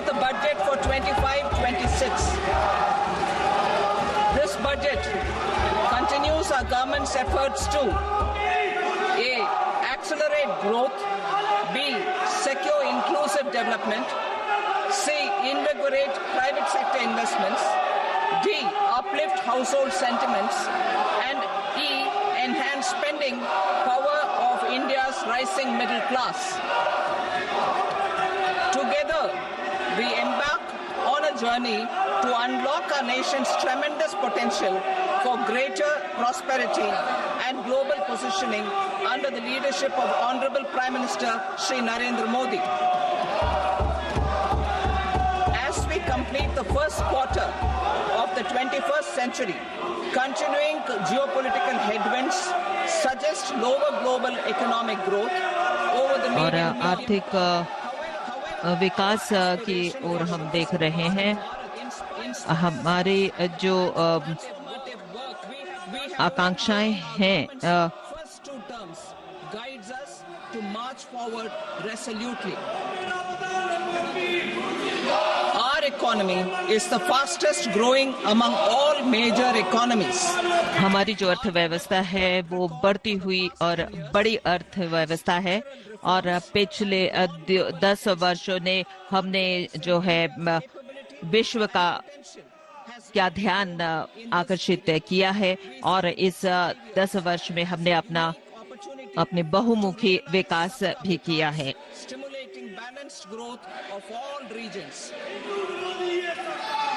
the budget for 25-26. This budget continues our government's efforts to A. Accelerate growth, B. Secure inclusive development, C. Invigorate private sector investments, D. Uplift household sentiments, and E. Enhance spending power of India's rising middle class. Together, we embark on a journey to unlock our nation's tremendous potential for greater prosperity and global positioning under the leadership of Honorable Prime Minister Shri Narendra Modi. As we complete the first quarter of the 21st century, continuing geopolitical headwinds suggest lower global economic growth over the medium term. विकास की ओर हम देख रहे हैं। हमारी जो आकांक्षाएं हैं Our economy is the fastest growing among all major economies. हमारी जो अर्थव्यवस्था है वो बढ़ती हुई और बड़ी अर्थव्यवस्था है और पिछले 10 वर्षों ने हमने जो है विश्व का क्या ध्यान आकर्षित किया है और इस 10 वर्ष में हमने अपने बहुमुखी विकास भी किया है।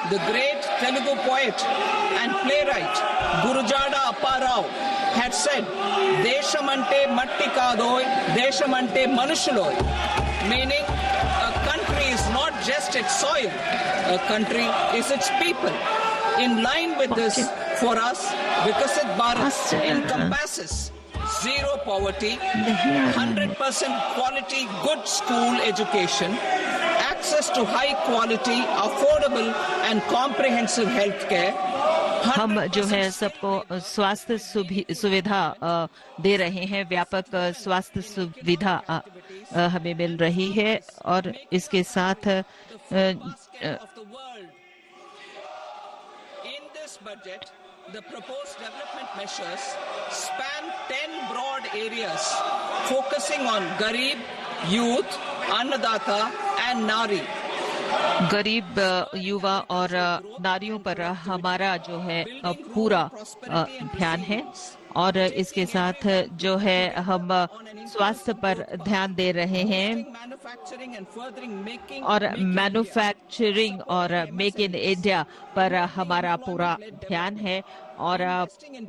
The great Telugu poet and playwright Gurujada Apparao had said, "Deshamante matti kadoy, deshamante manushuloy," meaning a country is not just its soil, a country is its people. In line with this, for us, Vikasit Bharat encompasses zero poverty, 100% quality good school education, access to high quality, affordable and comprehensive health care. हम जो है सबको स्वास्थ्य सुविधा दे रहे हैं, व्यापक स्वास्थ्य सुविधा हमें मिल रही है और इसके साथ The proposed development measures span 10 broad areas focusing on Garib, youth, Annadata and Nari. गरीब युवा और नारियों पर हमारा जो है पूरा ध्यान है और इसके साथ जो है हम स्वास्थ्य पर ध्यान दे रहे हैं और मैन्युफैक्चरिंग और मेक इन इंडिया पर हमारा पूरा ध्यान है और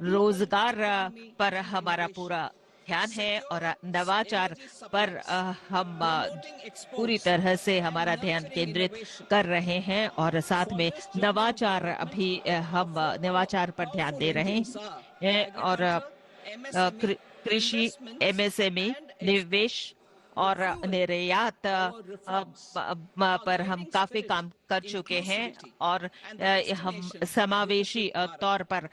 रोजगार पर हमारा पूरा ध्यान है और नवाचार पर हम पूरी तरह से हमारा ध्यान केंद्रित कर रहे हैं और साथ में हम नवाचार पर ध्यान दे रहे हैं और कृषि, एमएसएमई, निवेश और निर्यात पर हम काफी काम कर चुके हैं और हम समावेशी तौर पर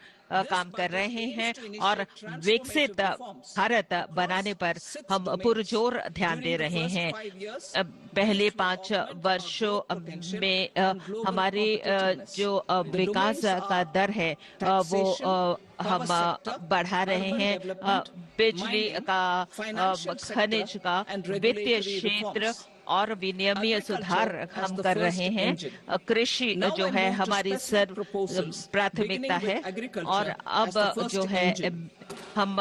काम कर रहे हैं और विकसित भारत बनाने पर हम पुरजोर ध्यान दे रहे हैं। पहले 5 वर्षों में हमारे जो विकास का दर है वो हम बढ़ा रहे हैं। बिजली का, खनिज का, वित्तीय क्षेत्र और विनियमीय सुधार हम कर रहे हैं। कृषि जो है हमारी सर्व प्राथमिकता है और अब जो है हम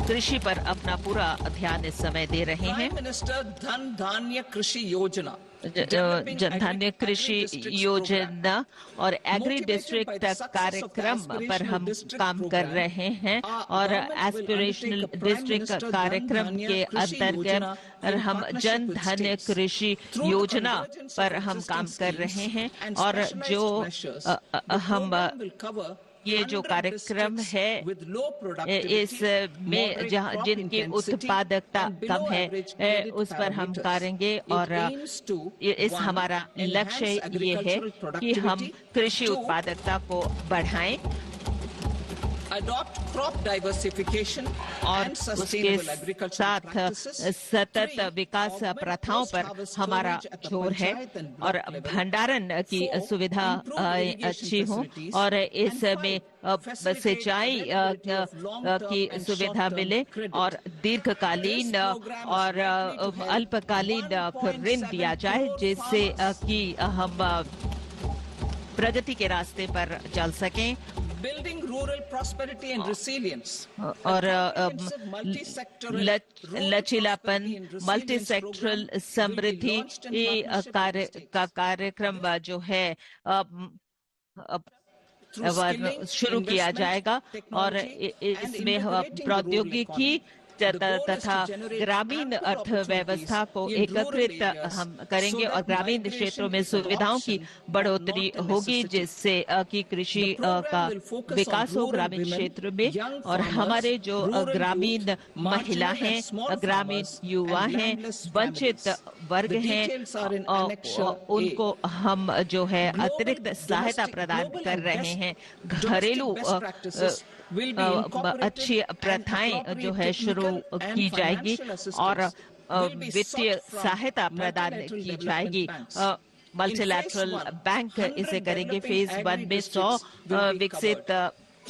कृषि पर अपना पूरा ध्यान इस समय दे रहे हैं। धन धान्य कृषि योजना, जन धान्य कृषि योजना और एग्री डिस्ट्रिक्ट कार्यक्रम पर हम काम कर रहे हैं और एस्पिरेशनल डिस्ट्रिक्ट कार्यक्रम के अंतर्गत हम जन धान्य कृषि योजना पर हम काम कर रहे हैं और जो हम ये जो कार्यक्रम है इसमें जिनकी उत्पादकता कम है उस पर हम करेंगे और इस हमारा लक्ष्य ये है कि हम कृषि उत्पादकता को बढ़ाएं। adopt crop diversification और and उसके sustainable agricultural साथ practices. सतत 3, विकास augment प्रथाओं पर post-harvest हमारा storage at the जोर है panchayat and और block level. भंडारण की 4, सुविधा improve irrigation अच्छी हो facilities. और And इसमें 5, facilitate सिंचाई availability of long-term की and सुविधा short-term मिले credit. और दीर्घकालीन This program is और likely to help अल्पकालीन ऋण 1.7 दिया जाए crore जिससे farmers. कि हम प्रगति के रास्ते पर चल सकें Building rural prosperity and resilience. और comprehensive multi-sectoral rural लचीलापन prosperity and resilience multi sectoral program Samriddhi will be launched in partnership with the का states. कार्यक्रम जो है Through skilling, शुरू किया investment, जाएगा और technology, and इसमें integrating the rural प्रौद्योगिकी economy. The goal is to तथा generate ग्रामीण ample अर्थव्यवस्था को opportunities in rural एकीकृत areas हम so करेंगे और that ग्रामीण migration क्षेत्रों में is सुविधाओं की adoption and बढ़ोतरी not a होगी necessity. जिससे कि कृषि The program का will focus विकास on हो rural ग्रामीण women, क्षेत्र में young और farmers, हमारे जो rural ग्रामीण youth, महिला marginal हैं and small ग्रामीण farmers, युवा and हैं landless वंचित families. वर्ग The हैं details are in Annexure A. उनको हम जो है Global अतिरिक्त सहायता domestic- प्रदान global कर and रहे best- हैं domestic घरेलू best practices will be incorporated अच्छी and प्रथाएं जो है appropriate शुरू technical and की जाएगी financial assistance और will be वित्तीय sought from सहायता प्रदान multilateral की development जाएगी banks. Multilateral In phase 1, bank 100 इसे करेंगे developing फेज 1 में 100 agri-districts will be विकसित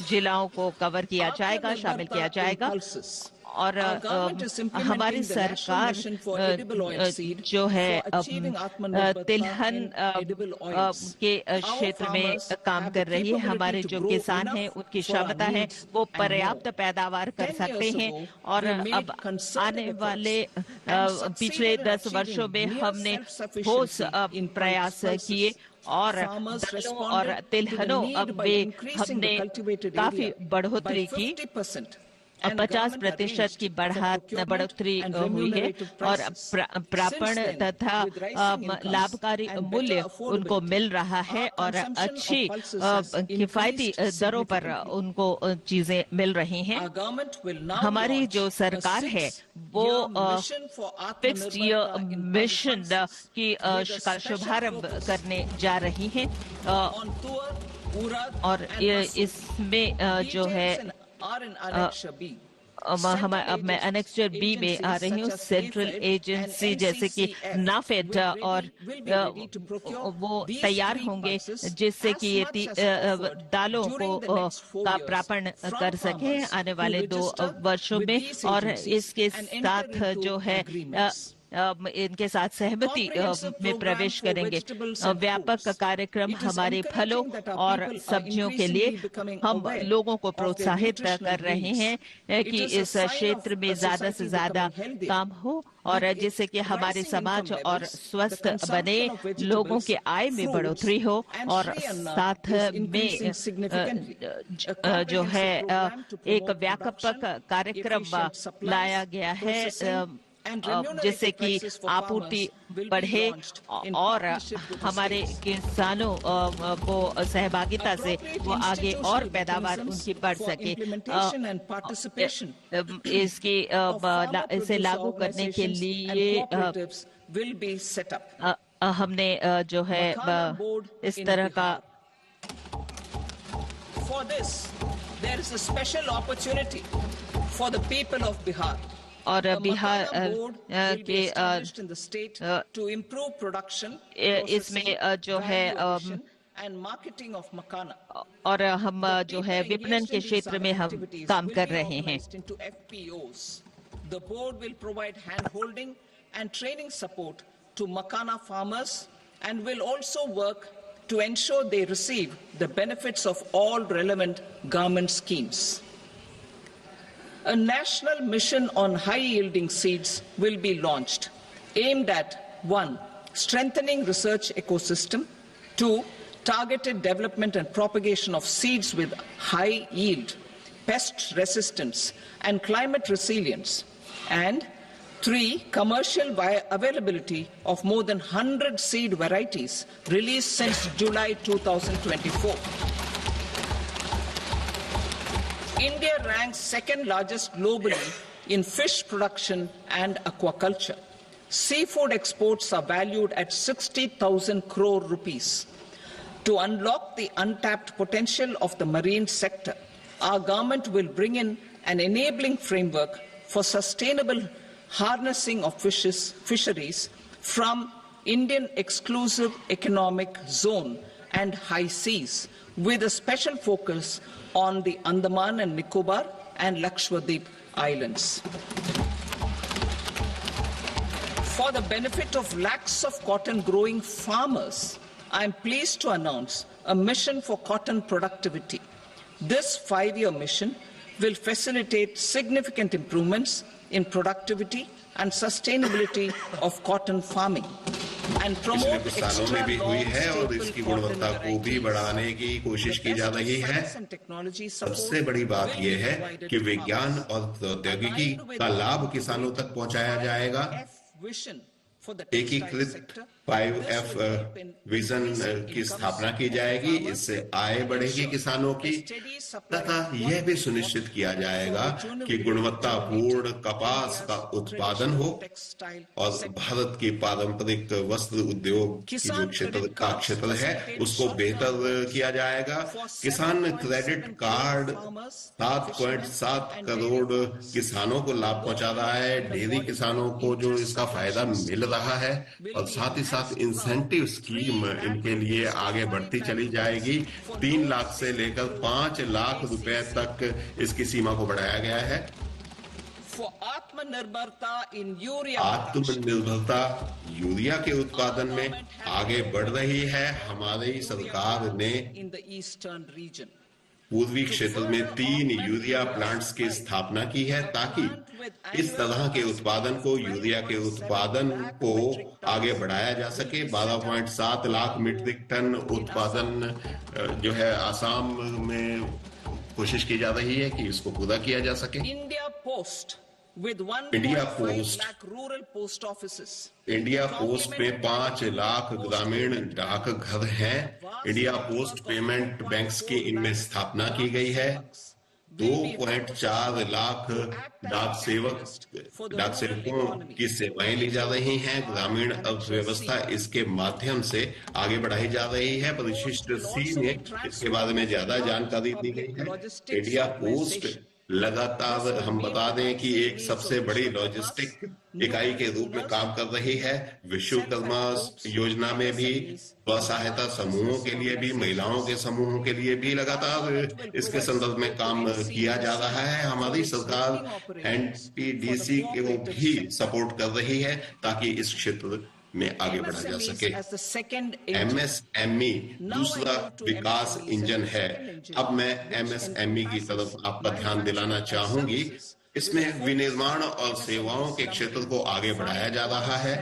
जिलाओं को कवर किया जाएगा शामिल किया जाएगा Impulses. और Our government is implementing हमारी the national सरकार mission for edible oilseed जो है for achieving Atmanirbharta तिलहन in edible oils. के Our क्षेत्र में farmers काम have कर the रही है capability हमारे to जो grow किसान enough हैं उनकी for our क्षमता है needs वो and पर्याप्त more. पैदावार कर 10 सकते years हैं ago, और we made अब concerted आने efforts वाले and पिछले succeeded in 10 वर्षों में achieving near हमने self-sufficiency ठोस in प्रयास pulses. किए और Farmers दालों और responded to the तिलहनों need by में increasing the हमने cultivated काफी area by बढ़ोतरी की 50%. 50% की बढ़ोतरी हुई है और प्रापण तथा लाभकारी मूल्य उनको मिल रहा है और अच्छी किफायती दरों पर उनको चीजें मिल रही हैं हमारी जो सरकार है वो फिक्स्ड ईयर मिशन की का शुभारंभ करने जा रही है और इसमें जो है अब मैं एनेक्सर बी में आ रही हूँ सेंट्रल एजेंसी जैसे कि नाफेड और वो तैयार होंगे जिससे कि ये दालों को का प्रापण कर सके आने वाले 2 वर्षों में और इसके साथ जो है इनके साथ सहमति में प्रवेश करेंगे व्यापक कार्यक्रम हमारे फलों और सब्जियों के लिए हम लोगों को प्रोत्साहित कर रहे हैं कि इस क्षेत्र में ज्यादा से ज्यादा काम हो और जिससे कि हमारे समाज और स्वस्थ बने लोगों की आय में बढ़ोतरी हो और साथ में जो है एक व्यापक कार्यक्रम लाया गया है जिससे कि आपूर्ति बढ़े और हमारे किसानों को सहभागिता से वो आगे और पैदावार उनकी बढ़ सके इसकी इसे लागू करने के लिए हमने जो है इस तरह का For this, there is a special opportunity for the people of Bihar. और बिहार के इसमें जो है और हम जो है विपणन के क्षेत्र में हम काम कर रहे हैं The board will provide hand-holding and training support to Makana farmers and will also work to ensure they receive the benefits of all relevant government schemes. A national mission on high-yielding seeds will be launched, aimed at 1. Strengthening research ecosystem, 2. Targeted development and propagation of seeds with high yield, pest resistance, and climate resilience, and 3. Commercial availability of more than 100 seed varieties released since July 2024. India ranks second largest globally in fish production and aquaculture. Seafood exports are valued at 60,000 crore rupees. To unlock the untapped potential of the marine sector, our government will bring in an enabling framework for sustainable harnessing of fisheries from Indian exclusive economic zone and high seas, with a special focus on the Andaman and Nicobar and Lakshadweep Islands. For the benefit of lakhs of cotton growing farmers, I am pleased to announce a mission for cotton productivity. This 5-year mission will facilitate significant improvements in productivity and sustainability of cotton farming and promote पिछले कुछ सालों में भी हुई है और इसकी गुणवत्ता को भी बढ़ाने की कोशिश की जा रही है। सबसे बड़ी बात यह है कि विज्ञान और प्रौद्योगिकी का लाभ किसानों तक पहुंचाया जाएगा। एकीकृत 5F विजन की स्थापना की जाएगी, इससे आय बढ़ेगी किसानों की, तथा यह भी सुनिश्चित किया जाएगा कि गुणवत्तापूर्ण कपास का उत्पादन हो और भारत की पारंपरिक वस्त्र उद्योग की जो क्षेत्र है उसको बेहतर किया जाएगा। किसान क्रेडिट कार्ड 7.7 करोड़ किसानों को लाभ पहुंचा रहा है, डेयरी किसानों को जो इसका फायदा मिल रहा है, और साथ ही साथ इंसेंटिव स्कीम इनके लिए आगे बढ़ती चली जाएगी। 3 लाख से लेकर 5 लाख रुपए तक इसकी सीमा को बढ़ाया गया है। आत्मनिर्भरता यूरिया के उत्पादन में आगे बढ़ रही है। हमारी सरकार ने पूर्वी क्षेत्र में 3 यूरिया प्लांट्स की स्थापना की है ताकि इस तरह के यूरिया के उत्पादन को आगे बढ़ाया जा सके। 12.7 लाख मीट्रिक टन उत्पादन जो है आसाम में कोशिश की जा रही है कि इसको पूरा किया जा सके। इंडिया पोस्ट में 5 लाख ग्रामीण डाकघर हैं। इंडिया पोस्ट पेमेंट बैंक्स की इनमें स्थापना की गई है। 2.4 लाख डाक सेवकों की सेवाएं ली जा रही हैं। ग्रामीण अर्थव्यवस्था इसके माध्यम से आगे बढ़ाई जा रही है। परिशिष्ट सी में इसके बारे में ज्यादा जानकारी दी गई है। इंडिया पोस्ट लगातार हम बता दें कि एक सबसे बड़ी लॉजिस्टिक इकाई के रूप में काम कर रही है। विश्वकर्मा योजना में भी स्वसहायता समूहों के लिए भी, महिलाओं के समूहों के लिए भी लगातार इसके संदर्भ में काम किया जा रहा है। हमारी सरकार एनटीडीसी को भी सपोर्ट कर रही है ताकि इस क्षेत्र में आगे बढ़ा जा सके। एमएसएमई दूसरा विकास इंजन है। अब मैं एमएसएमई की तरफ आपका ध्यान दिलाना चाहूंगी। इसमें विनिर्माण और सेवाओं के क्षेत्र को आगे बढ़ाया जा रहा है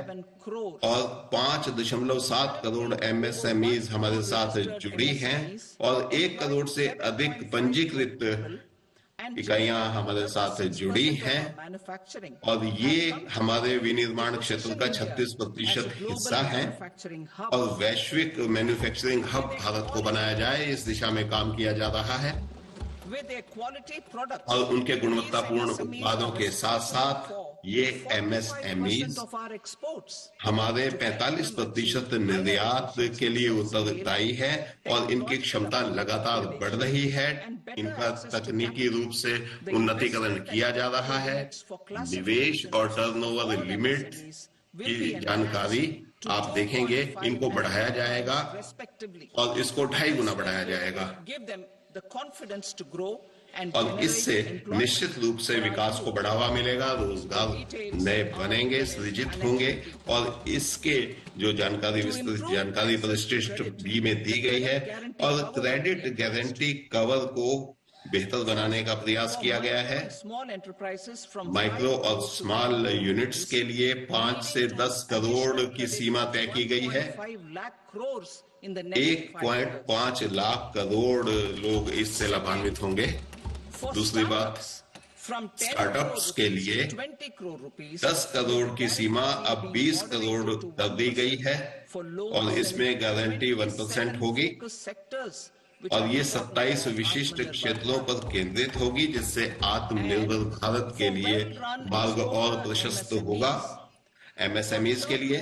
और 5.7 करोड़ एमएसएमईज हमारे साथ जुड़ी हैं और 1 करोड़ से अधिक पंजीकृत इकाइयां हमारे साथ जुड़ी हैं और ये हमारे विनिर्माण क्षेत्र का 36% हिस्सा है और वैश्विक मैन्युफैक्चरिंग हब भारत को बनाया जाए, इस दिशा में काम किया जा रहा है। और उनके गुणवत्तापूर्ण उत्पादों के साथ साथ ये एमएसएमईज हमारे 45% निर्यात के लिए उत्तरदायी है और इनकी क्षमता लगातार बढ़ रही है। इनका तकनीकी रूप से उन्नतीकरण किया जा रहा है। निवेश और टर्नओवर लिमिट की जानकारी आप देखेंगे, इनको बढ़ाया जाएगा और इसको 2.5 गुना बढ़ाया जाएगा और इससे निश्चित रूप से विकास को बढ़ावा मिलेगा, रोजगार नए बनेंगे, सृजित होंगे और इसके जो जानकारी विस्तृत जानकारी परिशिष्ट बी में दी गई है और क्रेडिट गारंटी कवर को बेहतर बनाने का प्रयास किया गया है। माइक्रो और स्मॉल यूनिट्स के लिए 5 से 10 करोड़ की सीमा तय की गई है। 1.5 लाख करोड़ लोग इससे लाभान्वित होंगे। दूसरी बात, स्टार्टअप्स के लिए 10 करोड़ की सीमा अब 20 करोड़ कर दी गई है और इसमें गारंटी 1% होगी और ये 27 विशिष्ट क्षेत्रों पर केंद्रित होगी, जिससे आत्मनिर्भर भारत के लिए मार्ग और प्रशस्त होगा। एमएसएमईज के लिए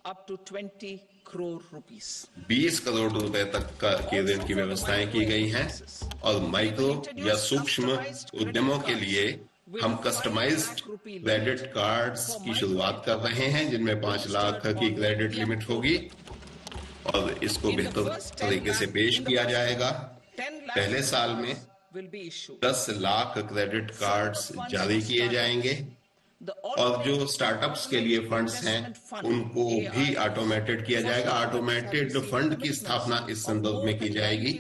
up to 20 crore rupees. 20 crore रुपए तक के ऋण की व्यवस्थाएं की गई हैं और माइक्रो या सूक्ष्म उद्यमों के लिए हम कस्टमाइज्ड क्रेडिट कार्ड्स की शुरुआत कर रहे हैं जिनमें 5 लाख की क्रेडिट लिमिट होगी और इसको बेहतर तरीके से पेश किया जाएगा। पहले साल में 10 लाख क्रेडिट कार्ड्स जारी किए जाएंगे और जो स्टार्टअप्स के लिए फंड्स हैं उनको भी ऑटोमेटेड किया जाएगा। ऑटोमेटेड फंड की स्थापना इस संदर्भ में की जाएगी।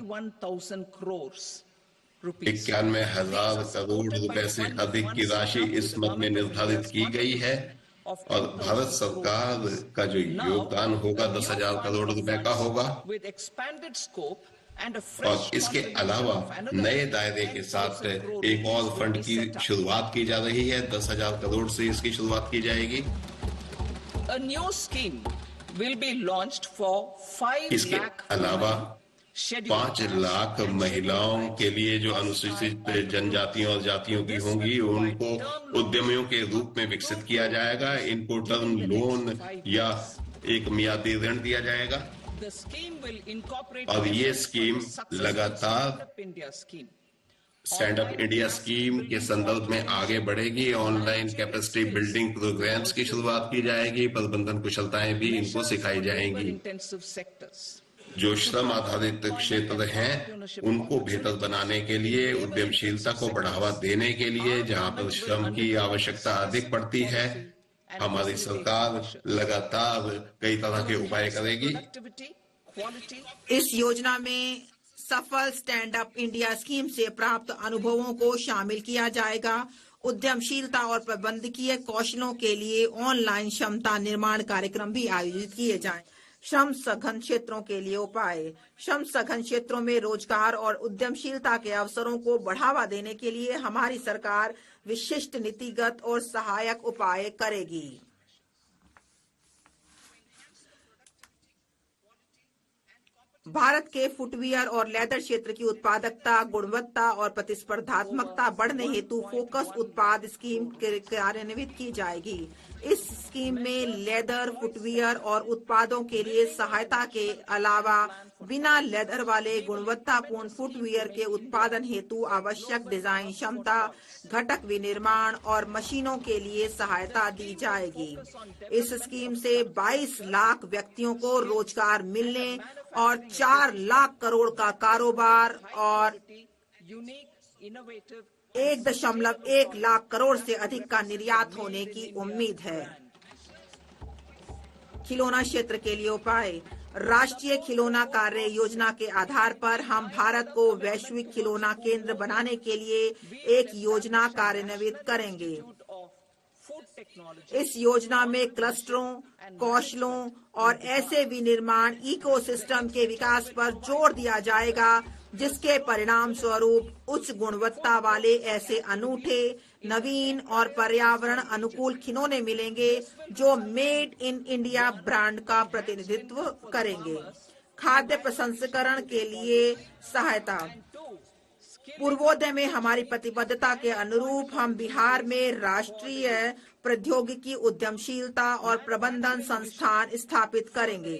91,000 करोड़ रुपए से अधिक की राशि इस मद में निर्धारित की गई है और भारत सरकार का जो योगदान होगा 10,000 करोड़ रुपए का होगा और इसके अलावा नए दायरे के साथ एक और फंड की शुरुआत की जा रही है। 10,000 करोड़ से इसकी शुरुआत की जाएगी। इसके अलावा 5 लाख महिलाओं के लिए जो अनुसूचित जनजातियों और जातियों की होंगी उनको उद्यमियों के रूप में विकसित किया जाएगा। इनको टर्म लोन या एक मियादी ऋण दिया जाएगा और ये स्कीम लगातार स्टैंड अप इंडिया स्कीम के संदर्भ में आगे बढ़ेगी। ऑनलाइन कैपेसिटी बिल्डिंग प्रोग्राम्स की शुरुआत की जाएगी। प्रबंधन कुशलताएं भी इनको सिखाई जाएंगी। जो श्रम आधारित क्षेत्र हैं उनको बेहतर बनाने के लिए, उद्यमशीलता को बढ़ावा देने के लिए, जहां पर श्रम की आवश्यकता अधिक पड़ती है, हमारी सरकार लगातार कई तरह के उपाय करेगी। इस योजना में सफल स्टैंड अप इंडिया स्कीम से प्राप्त अनुभवों को शामिल किया जाएगा। उद्यमशीलता और प्रबंधकीय कौशलों के लिए ऑनलाइन क्षमता निर्माण कार्यक्रम भी आयोजित किए जाएं। श्रम सघन क्षेत्रों के लिए उपाय। श्रम सघन क्षेत्रों में रोजगार और उद्यमशीलता के अवसरों को बढ़ावा देने के लिए हमारी सरकार विशिष्ट नीतिगत और सहायक उपाय करेगी। भारत के फुटवियर और लेदर क्षेत्र की उत्पादकता, गुणवत्ता और प्रतिस्पर्धात्मकता बढ़ने हेतु फोकस उत्पाद स्कीम कार्यान्वित की जाएगी। इस स्कीम में लेदर, फुटवियर और उत्पादों के लिए सहायता के अलावा बिना लेदर वाले गुणवत्तापूर्ण फुटवियर के उत्पादन हेतु आवश्यक डिजाइन क्षमता, घटक विनिर्माण और मशीनों के लिए सहायता दी जाएगी। इस स्कीम से 22 लाख व्यक्तियों को रोजगार मिलने और 4 लाख करोड़ का कारोबार और 1.1 लाख करोड़ से अधिक का निर्यात होने की उम्मीद है। खिलौना क्षेत्र के लिए उपाय। राष्ट्रीय खिलौना कार्य योजना के आधार पर हम भारत को वैश्विक खिलौना केंद्र बनाने के लिए एक योजना कार्यान्वित करेंगे। इस योजना में क्लस्टरों, कौशलों और ऐसे विनिर्माण इकोसिस्टम के विकास पर जोर दिया जाएगा जिसके परिणाम स्वरूप उच्च गुणवत्ता वाले ऐसे अनूठे, नवीन और पर्यावरण अनुकूल खिलौने मिलेंगे जो मेड इन इंडिया ब्रांड का प्रतिनिधित्व करेंगे। खाद्य प्रसंस्करण के लिए सहायता। पूर्वोदय में हमारी प्रतिबद्धता के अनुरूप हम बिहार में राष्ट्रीय प्रौद्योगिकी उद्यमशीलता और प्रबंधन संस्थान स्थापित करेंगे।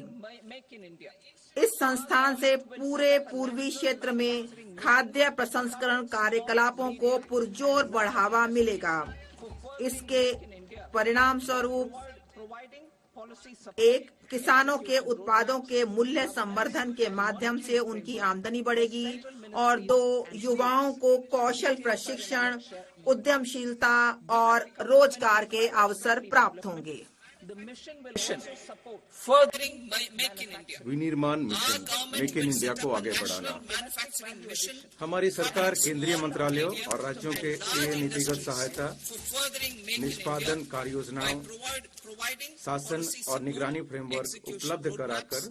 इस संस्थान से पूरे पूर्वी क्षेत्र में खाद्य प्रसंस्करण कार्यकलापों को पुरजोर बढ़ावा मिलेगा। इसके परिणाम स्वरूप 1. किसानों के उत्पादों के मूल्य संवर्धन के माध्यम से उनकी आमदनी बढ़ेगी और 2. युवाओं को कौशल प्रशिक्षण, उद्यमशीलता और रोजगार के अवसर प्राप्त होंगे। विनिर्माण मिशन मेक इन इंडिया को आगे बढ़ाना। हमारी सरकार केंद्रीय मंत्रालयों और राज्यों के लिए नीतिगत सहायता, निष्पादन कार्य योजनाओं, शासन और निगरानी फ्रेमवर्क उपलब्ध कराकर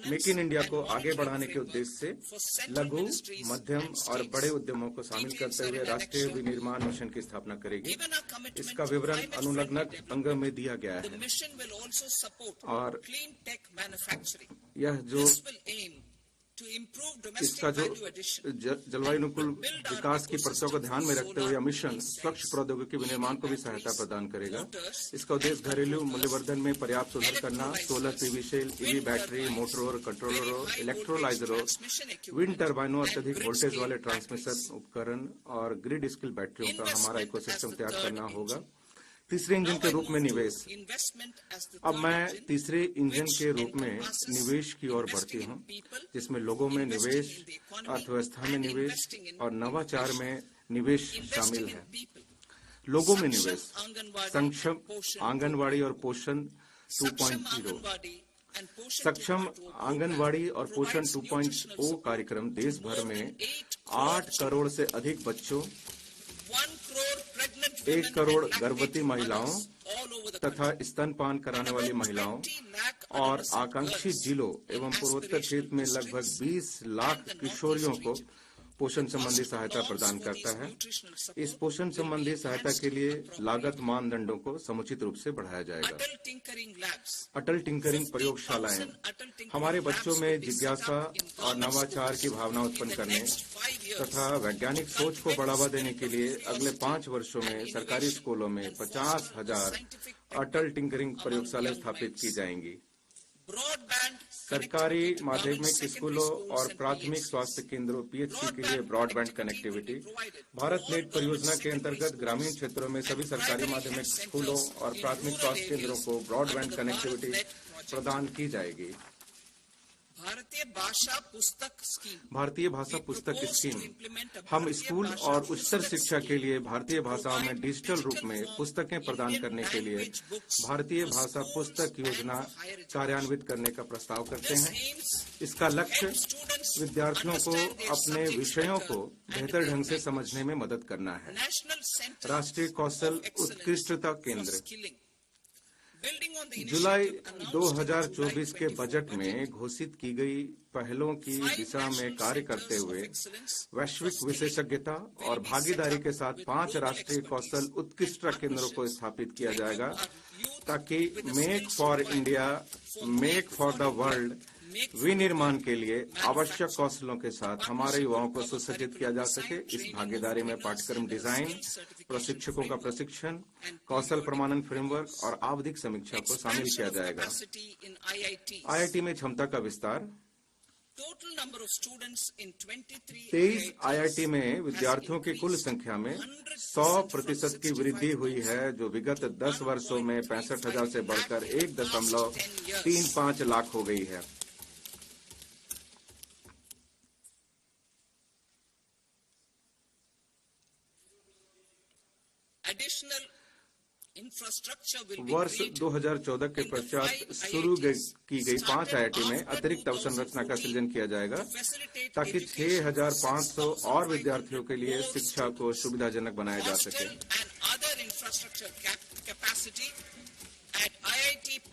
मेक इन इंडिया को आगे बढ़ाने के उद्देश्य से लघु, मध्यम और बड़े उद्यमों को शामिल करते हुए राष्ट्रीय विनिर्माण मिशन की स्थापना करेगी। इसका विवरण अनुलग्न अंग में दिया गया है और यह जो इसका जो जलवायु अनुकूल विकास की परतों को ध्यान में रखते हुए मिशन स्वच्छ प्रौद्योगिकी विनिर्माण को भी सहायता प्रदान करेगा। इसका उद्देश्य घरेलू मूल्यवर्धन में पर्याप्त सुधार करना, solar PV cell, EV battery, मोटरों, कंट्रोलरों, इलेक्ट्रोलाइजरों, विंड टर्बाइनों, अत्यधिक वोल्टेज वाले ट्रांसमिशन उपकरण और ग्रिड स्किल बैटरियों का हमारा इकोसिस्टम तैयार करना होगा। तीसरे इंजन के रूप में निवेश। अब मैं तीसरे इंजन के रूप में निवेश की ओर बढ़ती हूँ, जिसमें लोगों में निवेश, अर्थव्यवस्था में निवेश और नवाचार में निवेश शामिल है। लोगों में निवेश, सक्षम आंगनवाड़ी और पोषण 2.0। सक्षम आंगनवाड़ी और पोषण 2.0 कार्यक्रम देश भर में 8 करोड़ से अधिक बच्चों, 1 करोड़ गर्भवती महिलाओं तथा स्तनपान कराने वाली महिलाओं और आकांक्षी जिलों एवं पूर्वोत्तर क्षेत्र में लगभग 20 लाख किशोरियों को पोषण संबंधी सहायता प्रदान करता है। इस पोषण संबंधी सहायता के लिए लागत मानदंडों को समुचित रूप से बढ़ाया जाएगा। अटल टिंकरिंग प्रयोगशालाएं हमारे बच्चों में जिज्ञासा और नवाचार की भावना उत्पन्न करने तथा वैज्ञानिक सोच को बढ़ावा देने के लिए अगले 5 वर्षों में सरकारी स्कूलों में 50,000 अटल टिंकरिंग प्रयोगशालाएं स्थापित की जाएंगी। सरकारी माध्यमिक स्कूलों और प्राथमिक स्वास्थ्य केंद्रों पीएचसी के लिए ब्रॉडबैंड कनेक्टिविटी। भारत नेट परियोजना के अंतर्गत ग्रामीण क्षेत्रों में सभी सरकारी माध्यमिक स्कूलों और प्राथमिक स्वास्थ्य केंद्रों को ब्रॉडबैंड कनेक्टिविटी प्रदान की जाएगी। भारतीय भाषा पुस्तक स्कीम। हम स्कूल और उच्चतर शिक्षा के लिए भारतीय भाषाओं में डिजिटल रूप में पुस्तकें प्रदान करने के लिए भारतीय भाषा पुस्तक योजना कार्यान्वित करने का प्रस्ताव करते हैं। इसका लक्ष्य विद्यार्थियों को अपने विषयों को बेहतर ढंग से समझने में मदद करना है। राष्ट्रीय कौशल उत्कृष्टता केंद्र। जुलाई 2024 के बजट में घोषित की गई पहलों की दिशा में कार्य करते हुए वैश्विक विशेषज्ञता और भागीदारी के साथ 5 राष्ट्रीय कौशल उत्कृष्टता केंद्रों को स्थापित किया जाएगा, ताकि make for India, make for the world विनिर्माण के लिए आवश्यक कौशलों के साथ हमारे युवाओं को सुसज्जित किया जा सके। इस भागीदारी में पाठ्यक्रम डिजाइन, प्रशिक्षकों का प्रशिक्षण, कौशल प्रमाणन फ्रेमवर्क और आवधिक समीक्षा को शामिल किया जाएगा। आईआईटी में क्षमता का विस्तार। 23 आईआईटी में विद्यार्थियों की कुल संख्या में 100% की वृद्धि हुई है, जो विगत 10 वर्षों में 65,000 से बढ़कर 1.35 लाख हो गई है। वर्ष 2014 के पश्चात शुरू की गई 5 आईआईटी में अतिरिक्त अवसंरचना का सृजन किया जाएगा, ताकि 6,500 और विद्यार्थियों के लिए शिक्षा को सुविधाजनक बनाया जा सके।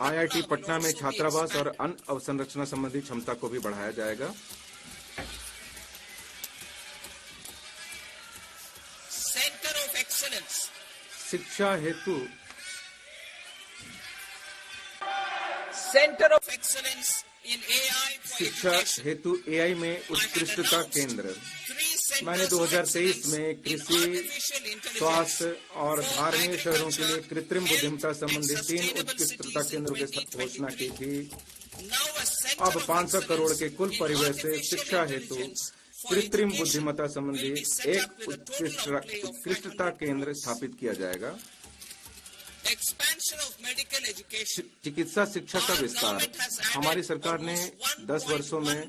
आईआईटी पटना में छात्रावास और अन्य अवसंरचना संबंधी क्षमता को भी बढ़ाया जाएगा। Centre of excellence. शिक्षा हेतु centre of excellence in AI. शिक्षा हेतु एआई में उत्कृष्टता केंद्र। मैंने 2023 में कृषि, स्वास्थ्य और धार्मिक शहरों के लिए कृत्रिम बुद्धिमत्ता संबंधी 3 उत्कृष्टता केंद्रों की घोषणा की थी। अब 500 करोड़ के कुल परिव्यय से शिक्षा हेतु कृत्रिम बुद्धिमत्ता संबंधी एक उत्कृष्टता केंद्र स्थापित किया जाएगा। चिकित्सा शिक्षा का विस्तार। हमारी सरकार ने 10 वर्षों में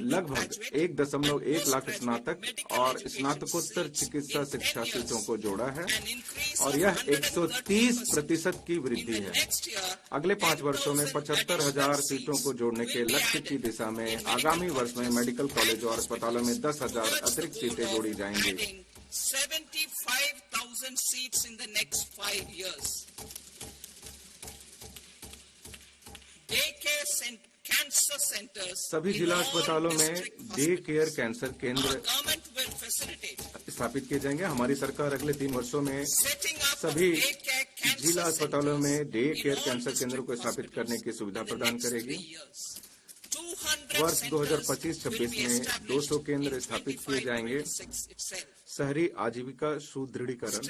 लगभग 1.1 लाख स्नातक और स्नातकोत्तर चिकित्सा शिक्षा सीटों को जोड़ा है, और यह 130% की वृद्धि है। अगले 5 वर्षों में 75,000 सीटों को जोड़ने के लक्ष्य की दिशा में आगामी वर्ष में मेडिकल कॉलेज और अस्पतालों में 10,000 अतिरिक्त सीटें जोड़ी जाएंगी। 75,000 seats in the next 5 years. Daycare cancer centers. सभी जिला अस्पतालों में डे केयर कैंसर केंद्र स्थापित किए जाएंगे। हमारी सरकार अगले 3 वर्षों में सभी जिला अस्पतालों में डे केयर कैंसर केंद्रों को स्थापित करने की सुविधा प्रदान करेगी। वर्ष 2025-26 में 200 केंद्र स्थापित किए जाएंगे। शहरी आजीविका सुदृढ़ीकरण।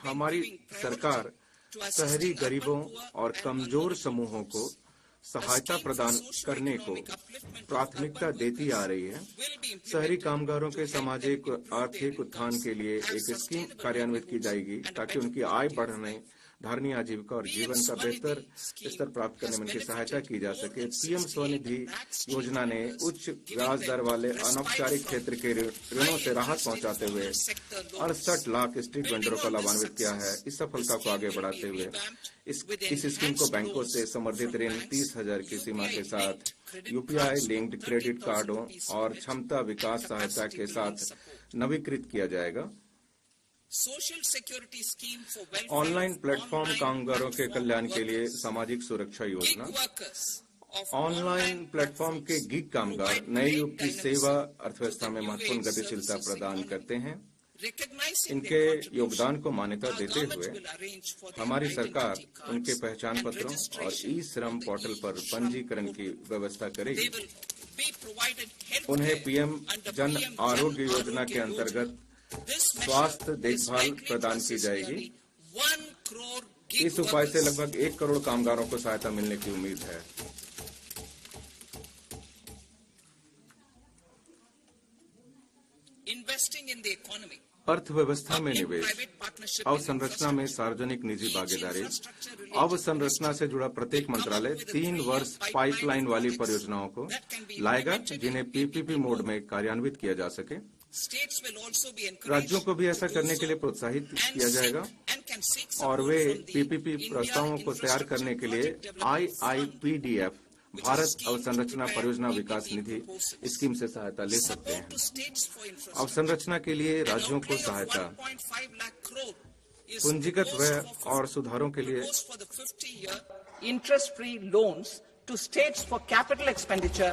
हमारी सरकार शहरी गरीबों और कमजोर समूहों को सहायता प्रदान करने को प्राथमिकता देती आ रही है। शहरी कामगारों के सामाजिक और आर्थिक उत्थान के लिए एक स्कीम कार्यान्वित की जाएगी ताकि उनकी आय बढ़ने, धारणीय आजीविका और जीवन का बेहतर स्तर प्राप्त करने में उनकी सहायता की जा सके। पीएम स्वनिधि योजना ने उच्च ब्याज दर वाले अनौपचारिक क्षेत्र के ऋणों से राहत पहुंचाते हुए 68 लाख स्ट्रीट वेंडरों को लाभान्वित किया है। इस सफलता को आगे बढ़ाते हुए इस स्कीम को बैंकों से समर्थित ऋण 30,000 की सीमा के साथ यूपीआई लिंक्ड क्रेडिट कार्डों और क्षमता विकास सहायता के साथ नवीकृत किया जाएगा। ऑनलाइन प्लेटफॉर्म कामगारों के कल्याण के लिए सामाजिक सुरक्षा योजना। ऑनलाइन प्लेटफॉर्म के गिग कामगार नए युग की सेवा अर्थव्यवस्था में महत्वपूर्ण गतिशीलता प्रदान करते हैं। इनके योगदान को मान्यता देते हुए हमारी सरकार उनके पहचान पत्रों और ई श्रम पोर्टल पर पंजीकरण की व्यवस्था करेगी। उन्हें पीएम जन आरोग्य योजना के अंतर्गत स्वास्थ्य देखभाल प्रदान की जाएगी। इस उपाय से लगभग 1 करोड़ कामगारों को सहायता मिलने की उम्मीद है। अर्थव्यवस्था में निवेश। अवसंरचना में सार्वजनिक निजी भागीदारी। अवसंरचना से जुड़ा प्रत्येक मंत्रालय 3 वर्ष पाइपलाइन वाली परियोजनाओं को लाएगा जिन्हें पीपीपी मोड में कार्यान्वित किया जा सके। राज्यों को भी ऐसा करने के लिए प्रोत्साहित किया जाएगा और वे पीपीपी प्रस्तावों को तैयार करने के लिए IIPDF भारत अवसंरचना परियोजना विकास निधि स्कीम से सहायता ले सकते हैं। अवसंरचना के लिए राज्यों को सहायता, पूंजीगत व्यय और सुधारों के लिए interest free loans to states for capital expenditure.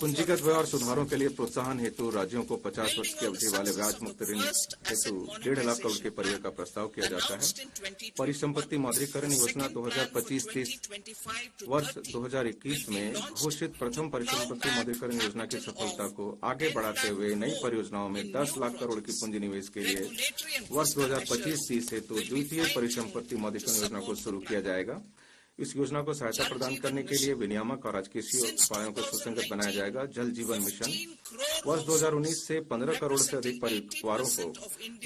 पूंजीगत व्यय और सुधारों के लिए प्रोत्साहन हेतु राज्यों को 50 वर्ष की अवधि वाले ब्याज मुक्त ऋण हेतु 1.5 लाख करोड़ के परियोजना का प्रस्ताव किया जाता है। परिसंपत्ति मौद्रीकरण योजना 2025-30 वर्ष 2021 में घोषित प्रथम परिसंपत्ति मौद्रीकरण योजना की सफलता को आगे बढ़ाते हुए नई परियोजनाओं में 10 लाख करोड़ की पूंजी निवेश के लिए वर्ष 2025-30 हेतु द्वितीय परिसंपत्ति मौद्रीकरण योजना को शुरू किया जाएगा। इस योजना को सहायता प्रदान करने के लिए विनियामक और राजकीय उपायों को सुसंगत बनाया जाएगा। जल जीवन मिशन। वर्ष 2019 से 15 करोड़ से अधिक परिवारों को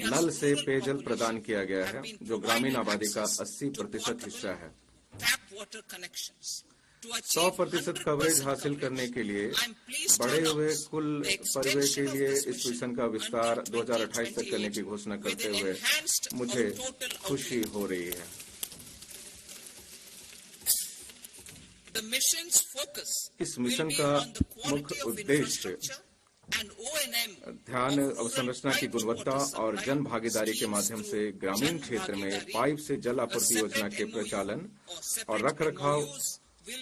नल से पेयजल प्रदान किया गया है, जो ग्रामीण आबादी का 80% हिस्सा है। 100% कवरेज हासिल करने के लिए बढ़े हुए कुल परिव्यय के लिए इस मिशन का विस्तार 2028 तक करने की घोषणा करते हुए मुझे खुशी हो रही है। इस मिशन का मुख्य उद्देश्य ध्यान अवसंरचना की गुणवत्ता और जन भागीदारी के माध्यम से ग्रामीण क्षेत्र में पाइप से जल आपूर्ति योजना के प्रचालन और रखरखाव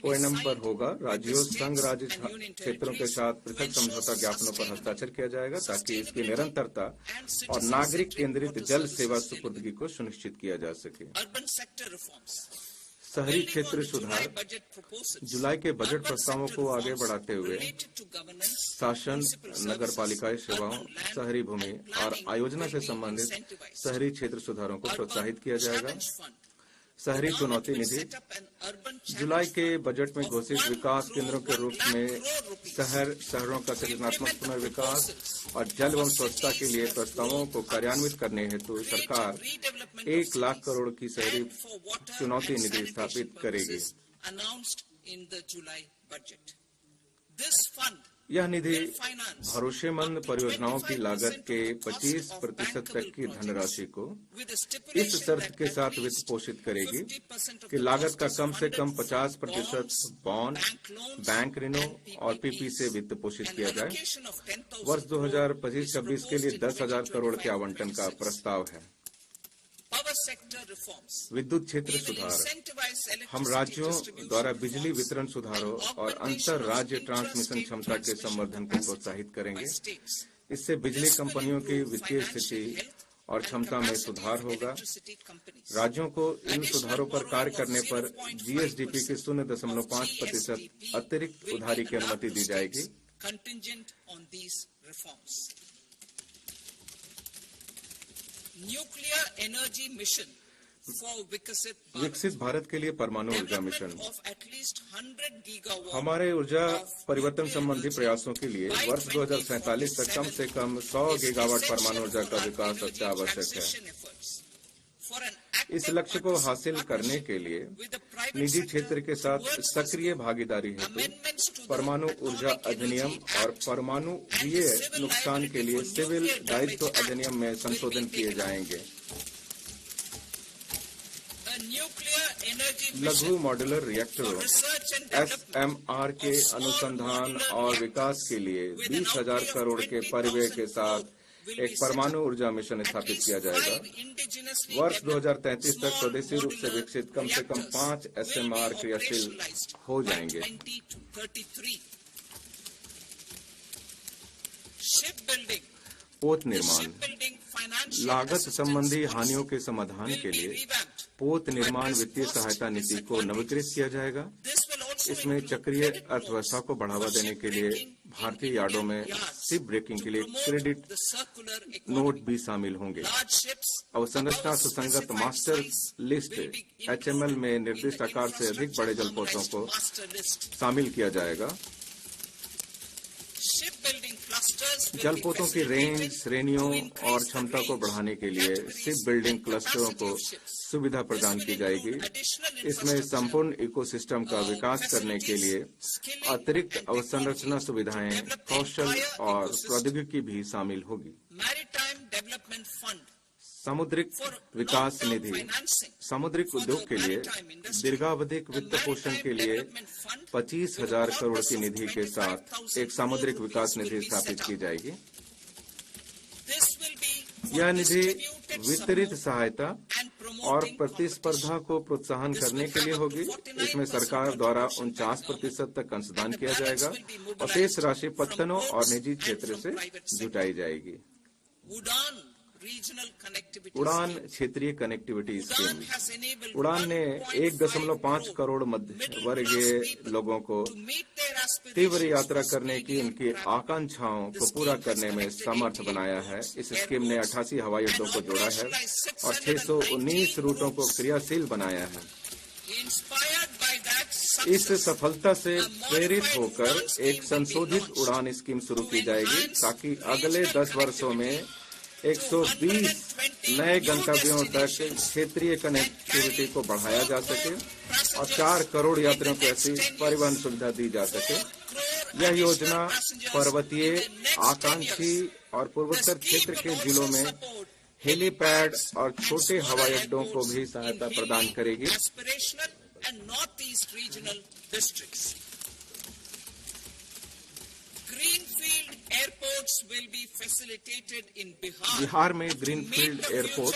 ONM पर होगा। राज्यों, संघ राज्य क्षेत्रों के साथ पृथक समझौता ज्ञापनों पर हस्ताक्षर किया जाएगा ताकि इसकी निरंतरता और नागरिक केंद्रित जल सेवा सुपुर्दगी को सुनिश्चित किया जा सके। शहरी क्षेत्र सुधार। जुलाई के बजट प्रस्तावों को आगे बढ़ाते हुए शासन, नगरपालिकाएं सेवाओं, शहरी भूमि और आयोजना से संबंधित शहरी क्षेत्र सुधारों को प्रोत्साहित किया जाएगा। शहरी चुनौती निधि। जुलाई के बजट में घोषित विकास केंद्रों के रूप में शहरों का सृजनात्मक पुनर्विकास और जल एवं स्वच्छता के लिए प्रस्तावों को कार्यान्वित करने हेतु सरकार 1 लाख करोड़ की शहरी चुनौती निधि स्थापित करेगी। यह निधि भरोसेमंद परियोजनाओं की लागत के 25% तक की धनराशि को इस शर्त के साथ वित्त पोषित करेगी कि लागत का कम से कम 50% बॉन्ड, बैंक ऋणों और पीपी से वित्त पोषित किया जाए। वर्ष 2025-26 के लिए 10,000 करोड़ के आवंटन का प्रस्ताव है। विद्युत क्षेत्र सुधार। हम राज्यों द्वारा बिजली वितरण सुधारों और अंतर राज्य ट्रांसमिशन क्षमता के संवर्धन को प्रोत्साहित करेंगे। इससे बिजली कंपनियों की वित्तीय स्थिति और क्षमता में सुधार होगा। राज्यों को इन सुधारों पर कार्य करने पर जीएसडीपी की 0.5% अतिरिक्त उधारी की अनुमति दी जाएगी। विकसित भारत के लिए परमाणु ऊर्जा मिशन। हमारे ऊर्जा परिवर्तन संबंधी प्रयासों के लिए वर्ष 2047 तक कम से कम 100 गीगावाट परमाणु ऊर्जा का विकास अत्यावश्यक है। इस लक्ष्य को हासिल करने के लिए निजी क्षेत्र के साथ सक्रिय भागीदारी हेतु परमाणु ऊर्जा अधिनियम और परमाणु विये नुकसान के लिए सिविल दायित्व अधिनियम में संशोधन किए जाएंगे। लघु मॉड्यूलर रिएक्टरों SMR के अनुसंधान और विकास के लिए 20,000 करोड़ के परिव्यय के साथ एक परमाणु ऊर्जा मिशन स्थापित किया जाएगा। वर्ष 2033 तक स्वदेशी रूप से विकसित कम से कम 5 SMR क्रियाशील हो जाएंगे। पोत निर्माण। लागत संबंधी हानियों के समाधान के लिए पोत निर्माण वित्तीय सहायता नीति को नवीकृत किया जाएगा। इसमें चक्रीय अर्थव्यवस्था को बढ़ावा देने के लिए भारतीय यार्डों में शिप ब्रेकिंग के लिए क्रेडिट नोट भी शामिल होंगे। अवसंरचना सुसंगत मास्टर लिस्ट HML में निर्दिष्ट आकार से अधिक बड़े जलपोतों को शामिल किया जाएगा। जलपोतों की रेंज, श्रेणियों और क्षमता को बढ़ाने के लिए शिप बिल्डिंग क्लस्टरों को सुविधा प्रदान की जाएगी। इसमें संपूर्ण इकोसिस्टम का विकास करने के लिए अतिरिक्त अवसंरचना सुविधाएं, कौशल और प्रौद्योगिकी भी शामिल होगी। सामुद्रिक विकास निधि। सामुद्रिक उद्योग के लिए दीर्घावधिक वित्त पोषण के लिए 25,000 करोड़ की निधि के साथ एक सामुद्रिक विकास निधि स्थापित की जाएगी। यह निधि वितरित सहायता और प्रतिस्पर्धा को प्रोत्साहन करने के लिए होगी। इसमें सरकार द्वारा 49% तक अंशदान किया जाएगा और शेष राशि पत्तनों और निजी क्षेत्र से जुटाई जाएगी। उड़ान क्षेत्रीय कनेक्टिविटी स्कीम। उड़ान ने 1.5 करोड़ मध्य वर्गीय लोगों को तीव्र यात्रा करने की उनकी आकांक्षाओं को पूरा करने में समर्थ बनाया है। इस स्कीम ने 88 हवाई अड्डों को जोड़ा है और 619 रूटों को क्रियाशील बनाया है। इस सफलता से प्रेरित होकर एक संशोधित उड़ान स्कीम शुरू की जाएगी ताकि अगले 10 वर्षों में 120 नए गंतव्यों तक क्षेत्रीय कनेक्टिविटी को बढ़ाया जा सके और 4 करोड़ यात्रियों को ऐसी परिवहन सुविधा दी जा सके। यह योजना पर्वतीय, आकांक्षी और पूर्वोत्तर क्षेत्र के जिलों में हेलीपैड और छोटे हवाई अड्डों को भी सहायता प्रदान करेगी। बिहार में ग्रीनफील्ड एयरपोर्ट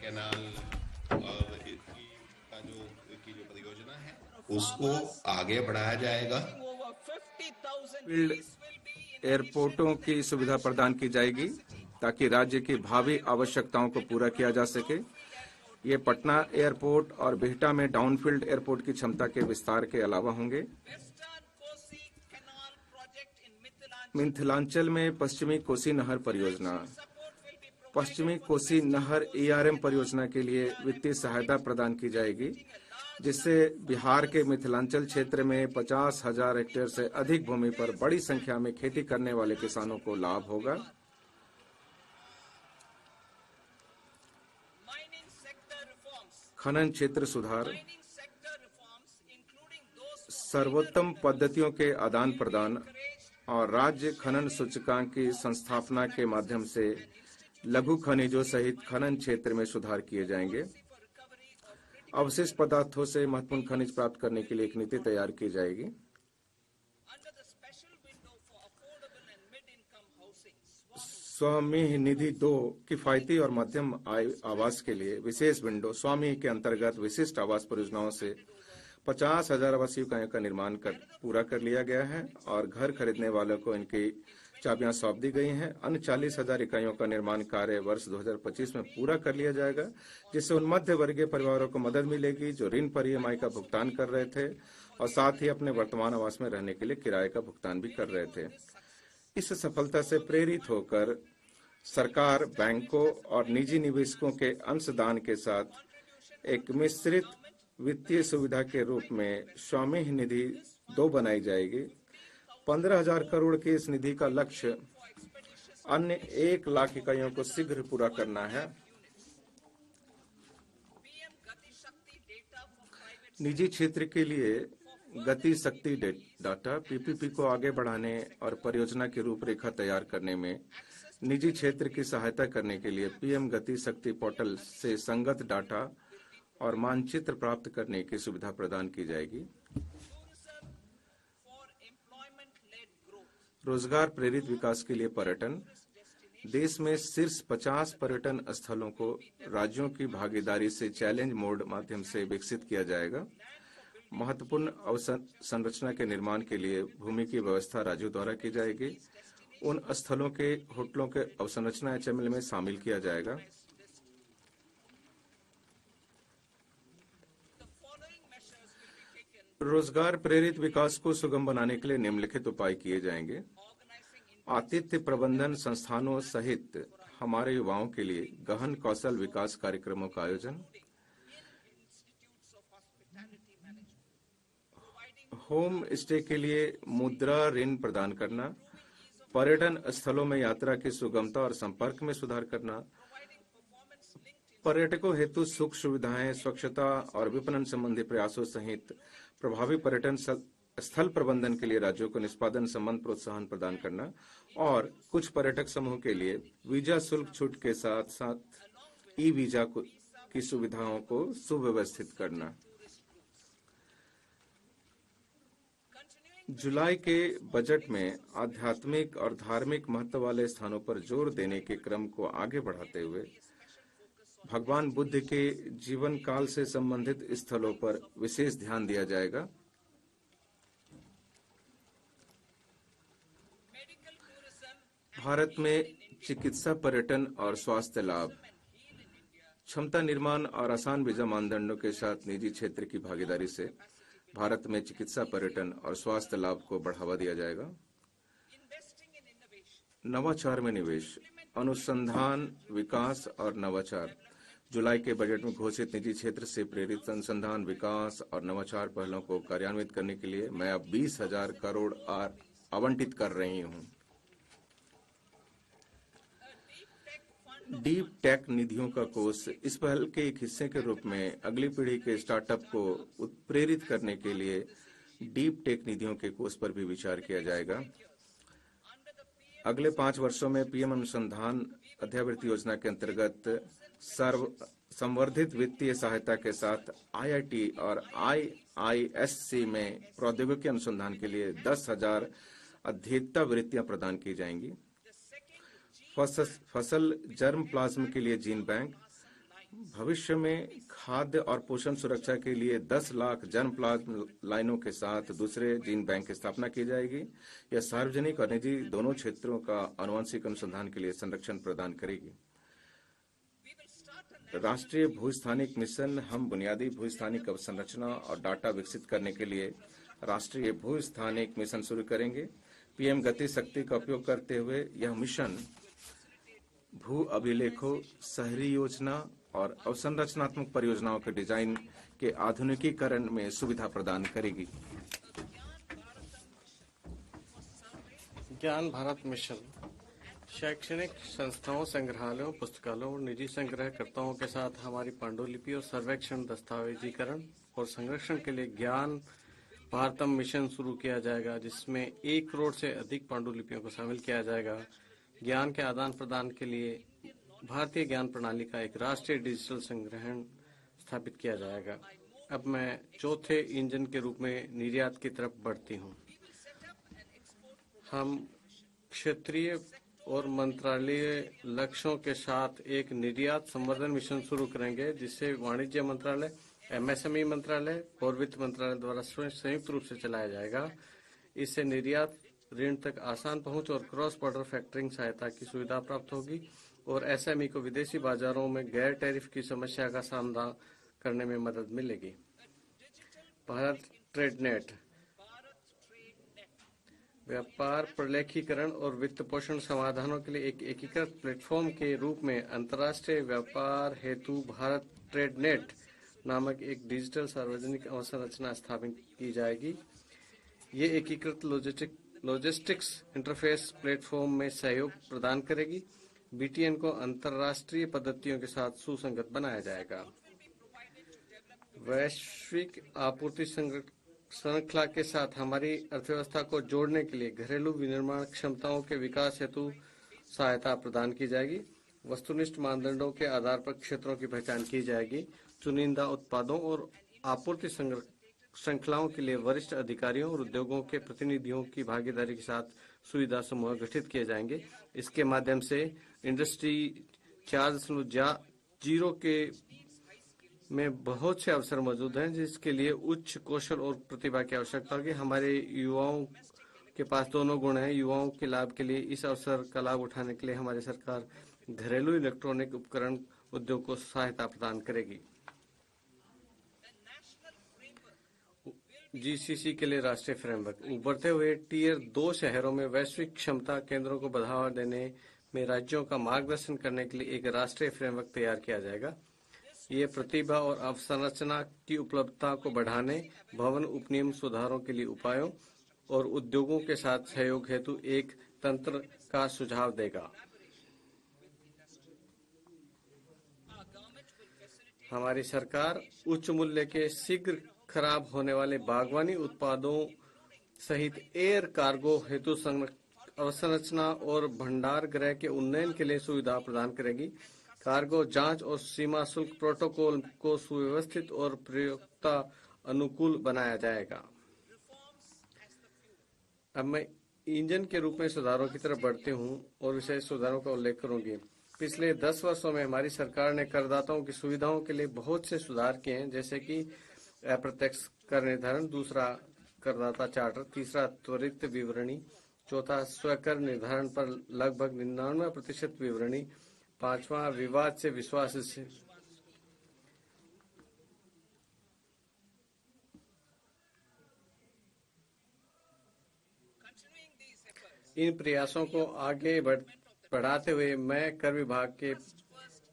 कैनाल और इसका जो परियोजना है उसको आगे बढ़ाया जाएगा। फील्ड एयरपोर्टों की सुविधा प्रदान की जाएगी ताकि राज्य की भावी आवश्यकताओं को पूरा किया जा सके। ये पटना एयरपोर्ट और बिहटा में डाउनफील्ड एयरपोर्ट की क्षमता के विस्तार के अलावा होंगे। मिथिलांचल में पश्चिमी कोसी नहर परियोजना। पश्चिमी कोसी नहर ERM परियोजना के लिए वित्तीय सहायता प्रदान की जाएगी, जिससे बिहार के मिथिलांचल क्षेत्र में 50,000 हेक्टेयर से अधिक भूमि पर बड़ी संख्या में खेती करने वाले किसानों को लाभ होगा। खनन क्षेत्र सुधार। सर्वोत्तम पद्धतियों के आदान प्रदान और राज्य खनन सूचकांक की संस्थापना के माध्यम से लघु खनिजों सहित खनन क्षेत्र में सुधार किए जाएंगे। अवशिष्ट पदार्थों से महत्वपूर्ण खनिज प्राप्त करने के लिए एक नीति तैयार की जाएगी। स्वामी निधि 2 किफायती और मध्यम आय आवास के लिए विशेष विंडो स्वामी के अंतर्गत विशिष्ट आवास परियोजनाओं से 50,000 आवासीय इकाइयों का निर्माण पूरा कर लिया गया है और घर खरीदने वालों को इनकी चाबियां सौंप दी गई हैं। अन्य 40,000 इकाइयों का निर्माण कार्य वर्ष 2025 में पूरा कर लिया जाएगा, जिससे उन मध्य वर्गीय परिवारों को मदद मिलेगी जो ऋण पर EMI का भुगतान कर रहे थे और साथ ही अपने वर्तमान आवास में रहने के लिए किराए का भुगतान भी कर रहे थे। इस सफलता से प्रेरित होकर सरकार बैंकों और निजी निवेशकों के अंशदान के साथ एक मिश्रित वित्तीय सुविधा के रूप में स्वामी निधि 2 बनाई जाएगी। 15,000 करोड़ की इस निधि का लक्ष्य अन्य 1 लाख इकाइयों को शीघ्र पूरा करना है। निजी क्षेत्र के लिए गति शक्ति डाटा PPP को आगे बढ़ाने और परियोजना की रूपरेखा तैयार करने में निजी क्षेत्र की सहायता करने के लिए PM गति शक्ति पोर्टल से संगत डाटा और मानचित्र प्राप्त करने की सुविधा प्रदान की जाएगी। रोजगार प्रेरित विकास के लिए पर्यटन देश में शीर्ष 50 पर्यटन स्थलों को राज्यों की भागीदारी से चैलेंज मोड माध्यम से विकसित किया जाएगा। महत्वपूर्ण अवसंरचना के निर्माण के लिए भूमि की व्यवस्था राज्यों द्वारा की जाएगी। उन स्थलों के होटलों के अवसंरचना HML में शामिल किया जाएगा। रोजगार प्रेरित विकास को सुगम बनाने के लिए निम्नलिखित उपाय किए जाएंगे। आतिथ्य प्रबंधन संस्थानों सहित हमारे युवाओं के लिए गहन कौशल विकास कार्यक्रमों का आयोजन, होम स्टे के लिए मुद्रा ऋण प्रदान करना, पर्यटन स्थलों में यात्रा की सुगमता और संपर्क में सुधार करना, पर्यटकों हेतु सुख सुविधाएं, स्वच्छता और विपणन संबंधी प्रयासों सहित प्रभावी पर्यटन स्थल प्रबंधन के लिए राज्यों को निष्पादन संबंध प्रोत्साहन प्रदान करना और कुछ पर्यटक समूह के लिए वीजा शुल्क छूट के साथ साथ ई-वीजा की सुविधाओं को सुव्यवस्थित करना। जुलाई के बजट में आध्यात्मिक और धार्मिक महत्व वाले स्थानों पर जोर देने के क्रम को आगे बढ़ाते हुए भगवान बुद्ध के जीवन काल से संबंधित स्थलों पर विशेष ध्यान दिया जाएगा। भारत में चिकित्सा पर्यटन और स्वास्थ्य लाभ, क्षमता निर्माण और आसान वीजा मानदंडों के साथ निजी क्षेत्र की भागीदारी से भारत में चिकित्सा पर्यटन और स्वास्थ्य लाभ को बढ़ावा दिया जाएगा। नवाचार में निवेश, अनुसंधान, विकास और नवाचार। जुलाई के बजट में घोषित निजी क्षेत्र से प्रेरित अनुसंधान, विकास और नवाचार पहलों को कार्यान्वित करने के लिए मैं अब 20,000 करोड़ आवंटित कर रही हूं। डीप टेक निधियों का कोष इस पहल के एक हिस्से के रूप में अगली पीढ़ी के स्टार्टअप को उत्प्रेरित करने के लिए डीप टेक निधियों के कोष पर भी विचार किया जाएगा। अगले 5 वर्षों में PM अनुसंधान अध्यावृत्ति योजना के अंतर्गत संवर्धित वित्तीय सहायता के साथ IIT और IISc में प्रौद्योगिकी अनुसंधान के लिए 10,000 अध्येता वृत्तियां प्रदान की जाएंगी। फसल जर्म प्लाज्म के लिए जीन बैंक, भविष्य में खाद्य और पोषण सुरक्षा के लिए 10 लाख जर्म प्लाज्म लाइनों के साथ दूसरे जीन बैंक की स्थापना की जाएगी। यह सार्वजनिक और निजी दोनों क्षेत्रों का आनुवंशिक अनुसंधान के लिए संरक्षण प्रदान करेगी। राष्ट्रीय भूस्थानिक मिशन, हम बुनियादी भूस्थानिक अवसंरचना और डाटा विकसित करने के लिए राष्ट्रीय भूस्थानिक मिशन शुरू करेंगे। PM गति शक्ति का उपयोग करते हुए यह मिशन भू अभिलेखों, शहरी योजना और अवसंरचनात्मक परियोजनाओं के डिजाइन के आधुनिकीकरण में सुविधा प्रदान करेगी। ज्ञान भारत मिशन शैक्षणिक संस्थाओं, संग्रहालयों, पुस्तकालयों और निजी संग्रहकर्ताओं के साथ हमारी पांडुलिपि और सर्वेक्षण, दस्तावेजीकरण और संरक्षण के लिए ज्ञान भारतम मिशन शुरू किया जाएगा, जिसमें 1 करोड़ से अधिक पांडुलिपियों को शामिल किया जाएगा। ज्ञान के आदान प्रदान के लिए भारतीय ज्ञान प्रणाली का एक राष्ट्रीय डिजिटल संग्रहण स्थापित किया जाएगा। अब मैं चौथे इंजन के रूप में निर्यात की तरफ बढ़ती हूँ। हम क्षेत्रीय और मंत्रालय लक्ष्यों के साथ एक निर्यात संवर्धन मिशन शुरू करेंगे, जिसे वाणिज्य मंत्रालय, एमएसएमई मंत्रालय और वित्त मंत्रालय द्वारा संयुक्त रूप से चलाया जाएगा। इससे निर्यात ऋण तक आसान पहुंच और क्रॉस बॉर्डर फैक्टरिंग सहायता की सुविधा प्राप्त होगी और एसएमई को विदेशी बाजारों में गैर टैरिफ की समस्या का सामना करने में मदद मिलेगी। भारत ट्रेड नेट व्यापार प्रलेखीकरण और वित्त पोषण समाधानों के लिए एक एकीकृत प्लेटफॉर्म के रूप में अंतर्राष्ट्रीय व्यापार हेतु भारत ट्रेड नेट नामक एक डिजिटल सार्वजनिक अवसंरचना स्थापित की जाएगी। ये एकीकृत लॉजिस्टिक्स इंटरफेस प्लेटफॉर्म में सहयोग प्रदान करेगी। बीटीएन को अंतर्राष्ट्रीय पद्धतियों के साथ सुसंगत बनाया जाएगा। वैश्विक आपूर्ति श्रृंखला के साथ हमारी अर्थव्यवस्था को जोड़ने के लिए घरेलू विनिर्माण क्षमताओं के विकास हेतु सहायता प्रदान की जाएगी। वस्तुनिष्ठ मानदंडों के आधार पर क्षेत्रों की पहचान की जाएगी। चुनिंदा उत्पादों और आपूर्ति श्रृंखलाओं के लिए वरिष्ठ अधिकारियों और उद्योगों के प्रतिनिधियों की भागीदारी के साथ सुविधा समूह गठित किए जाएंगे। इसके माध्यम से इंडस्ट्री 4.0 के में बहुत से अवसर मौजूद हैं, जिसके लिए उच्च कौशल और प्रतिभा की आवश्यकता होगी। हमारे युवाओं के पास दोनों गुण हैं। युवाओं के लाभ के लिए इस अवसर का लाभ उठाने के लिए हमारी सरकार घरेलू इलेक्ट्रॉनिक उपकरण उद्योग को सहायता प्रदान करेगी। जीसीसी के लिए राष्ट्रीय फ्रेमवर्क उभरते हुए टीयर 2 शहरों में वैश्विक क्षमता केंद्रों को बढ़ावा देने में राज्यों का मार्गदर्शन करने के लिए एक राष्ट्रीय फ्रेमवर्क तैयार किया जाएगा। ये प्रतिभा और अवसंरचना की उपलब्धता को बढ़ाने, भवन उपनियम सुधारों के लिए उपायों और उद्योगों के साथ सहयोग हेतु एक तंत्र का सुझाव देगा। हमारी सरकार उच्च मूल्य के शीघ्र खराब होने वाले बागवानी उत्पादों सहित एयर कार्गो हेतु अवसंरचना और भंडार गृह के उन्नयन के लिए सुविधा प्रदान करेगी। कार्गो जांच और सीमा शुल्क प्रोटोकॉल को सुव्यवस्थित और प्रयोक्ता अनुकूल बनाया जाएगा। अब मैं इंजन के रूप में सुधारों की तरफ बढ़ती हूं और विशेष सुधारों का उल्लेख करूंगी। पिछले 10 वर्षों में हमारी सरकार ने करदाताओं की सुविधाओं के लिए बहुत से सुधार किए हैं, जैसे कि अप्रत्यक्ष कर निर्धारण, दूसरा करदाता चार्टर, तीसरा त्वरित विवरणी, चौथा स्वकर निर्धारण पर लगभग 99% विवरणी, पांचवा विवाद से विश्वास से इन प्रयासों को आगे बढ़ाते हुए मैं कर विभाग के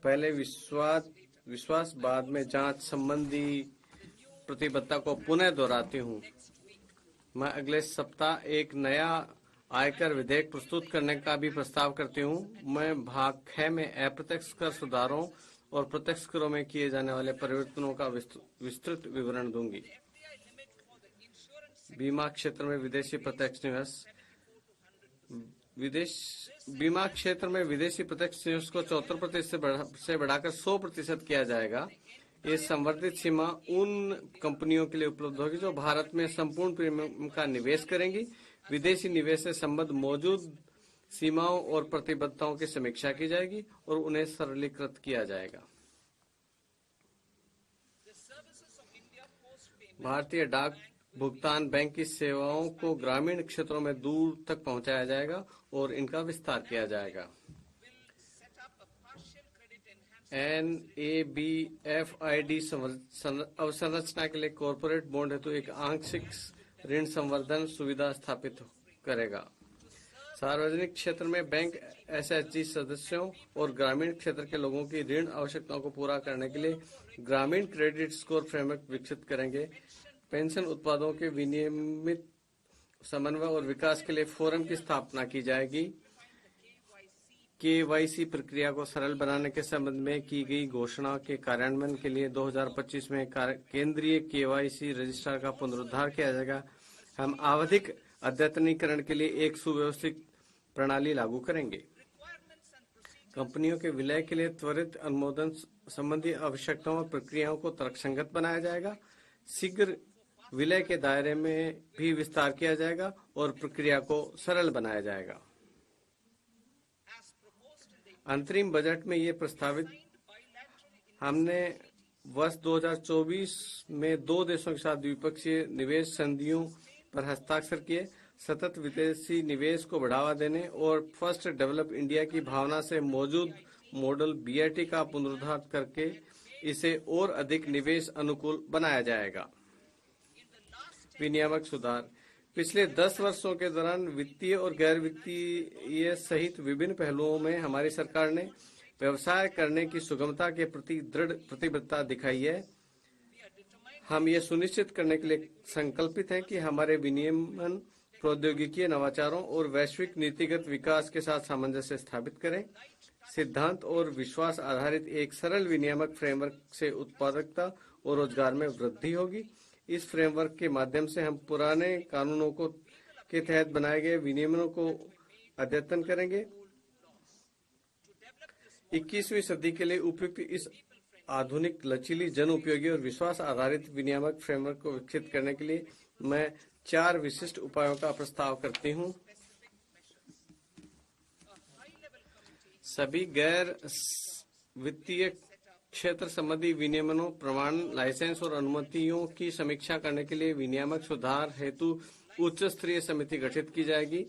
पहले विश्वास बाद में जांच संबंधी प्रतिबद्धता को पुनः दोहराती हूँ। मैं अगले सप्ताह एक नया आयकर विधेयक प्रस्तुत करने का भी प्रस्ताव करती हूँ। मैं भाग 6 में अप्रत्यक्ष कर सुधारों और प्रत्यक्ष करों में किए जाने वाले परिवर्तनों का विस्तृत विवरण दूंगी। बीमा क्षेत्र में विदेशी प्रत्यक्ष निवेश बीमा क्षेत्र में विदेशी प्रत्यक्ष निवेश को 74% से बढ़ाकर 100% किया जाएगा। ये संवर्धित सीमा उन कंपनियों के लिए उपलब्ध होगी जो भारत में संपूर्ण प्रीमियम का निवेश करेंगी। विदेशी निवेश से संबद्ध मौजूद सीमाओं और प्रतिबद्धताओं की समीक्षा की जाएगी और उन्हें सरलीकृत किया जाएगा। भारतीय डाक भुगतान बैंक की सेवाओं को ग्रामीण क्षेत्रों में दूर तक पहुंचाया जाएगा और इनका विस्तार किया जाएगा। NABFID अवसंरचना के लिए कॉरपोरेट बॉन्ड हेतु एक आंशिक ऋण संवर्धन सुविधा स्थापित करेगा। सार्वजनिक क्षेत्र में बैंक SHG सदस्यों और ग्रामीण क्षेत्र के लोगों की ऋण आवश्यकताओं को पूरा करने के लिए ग्रामीण क्रेडिट स्कोर फ्रेमवर्क विकसित करेंगे। पेंशन उत्पादों के विनियमित समन्वय और विकास के लिए फोरम की स्थापना की जाएगी। KYC प्रक्रिया को सरल बनाने के संबंध में की गई घोषणा के कार्यान्वयन के लिए 2025 में केंद्रीय KYC रजिस्ट्रार का पुनरुद्धार किया जाएगा। हम आवधिक अद्यतनीकरण के लिए एक सुव्यवस्थित प्रणाली लागू करेंगे। कंपनियों के विलय के लिए त्वरित अनुमोदन संबंधी आवश्यकताओं और प्रक्रियाओं को तर्कसंगत बनाया जाएगा। शीघ्र विलय के दायरे में भी विस्तार किया जाएगा और प्रक्रिया को सरल बनाया जाएगा। अंतरिम बजट में ये प्रस्तावित हमने वर्ष 2024 में 2 देशों के साथ द्विपक्षीय निवेश संधियों पर हस्ताक्षर किए। सतत विदेशी निवेश को बढ़ावा देने और फर्स्ट डेवलप इंडिया की भावना से मौजूद मॉडल BIT का पुनरुद्धार करके इसे और अधिक निवेश अनुकूल बनाया जाएगा। विनियामक सुधार। पिछले 10 वर्षों के दौरान वित्तीय और गैर वित्तीय सहित विभिन्न पहलुओं में हमारी सरकार ने व्यवसाय करने की सुगमता के प्रति दृढ़ प्रतिबद्धता दिखाई है। हम ये सुनिश्चित करने के लिए संकल्पित हैं कि हमारे विनियमन प्रौद्योगिकी नवाचारों और वैश्विक नीतिगत विकास के साथ सामंजस्य स्थापित करें। सिद्धांत और विश्वास आधारित एक सरल विनियामक फ्रेमवर्क से उत्पादकता और रोजगार में वृद्धि होगी। इस फ्रेमवर्क के माध्यम से हम पुराने कानूनों के तहत बनाए गए विनियमनों को अद्यतन करेंगे। 21वीं सदी के लिए उपयुक्त इस आधुनिक, लचीली, जन उपयोगी और विश्वास आधारित विनियामक फ्रेमवर्क को विकसित करने के लिए मैं 4 विशिष्ट उपायों का प्रस्ताव करती हूँ। सभी गैर वित्तीय क्षेत्र संबंधी विनियमनों, प्रमाण, लाइसेंस और अनुमतियों की समीक्षा करने के लिए विनियामक सुधार हेतु उच्च स्तरीय समिति गठित की जाएगी।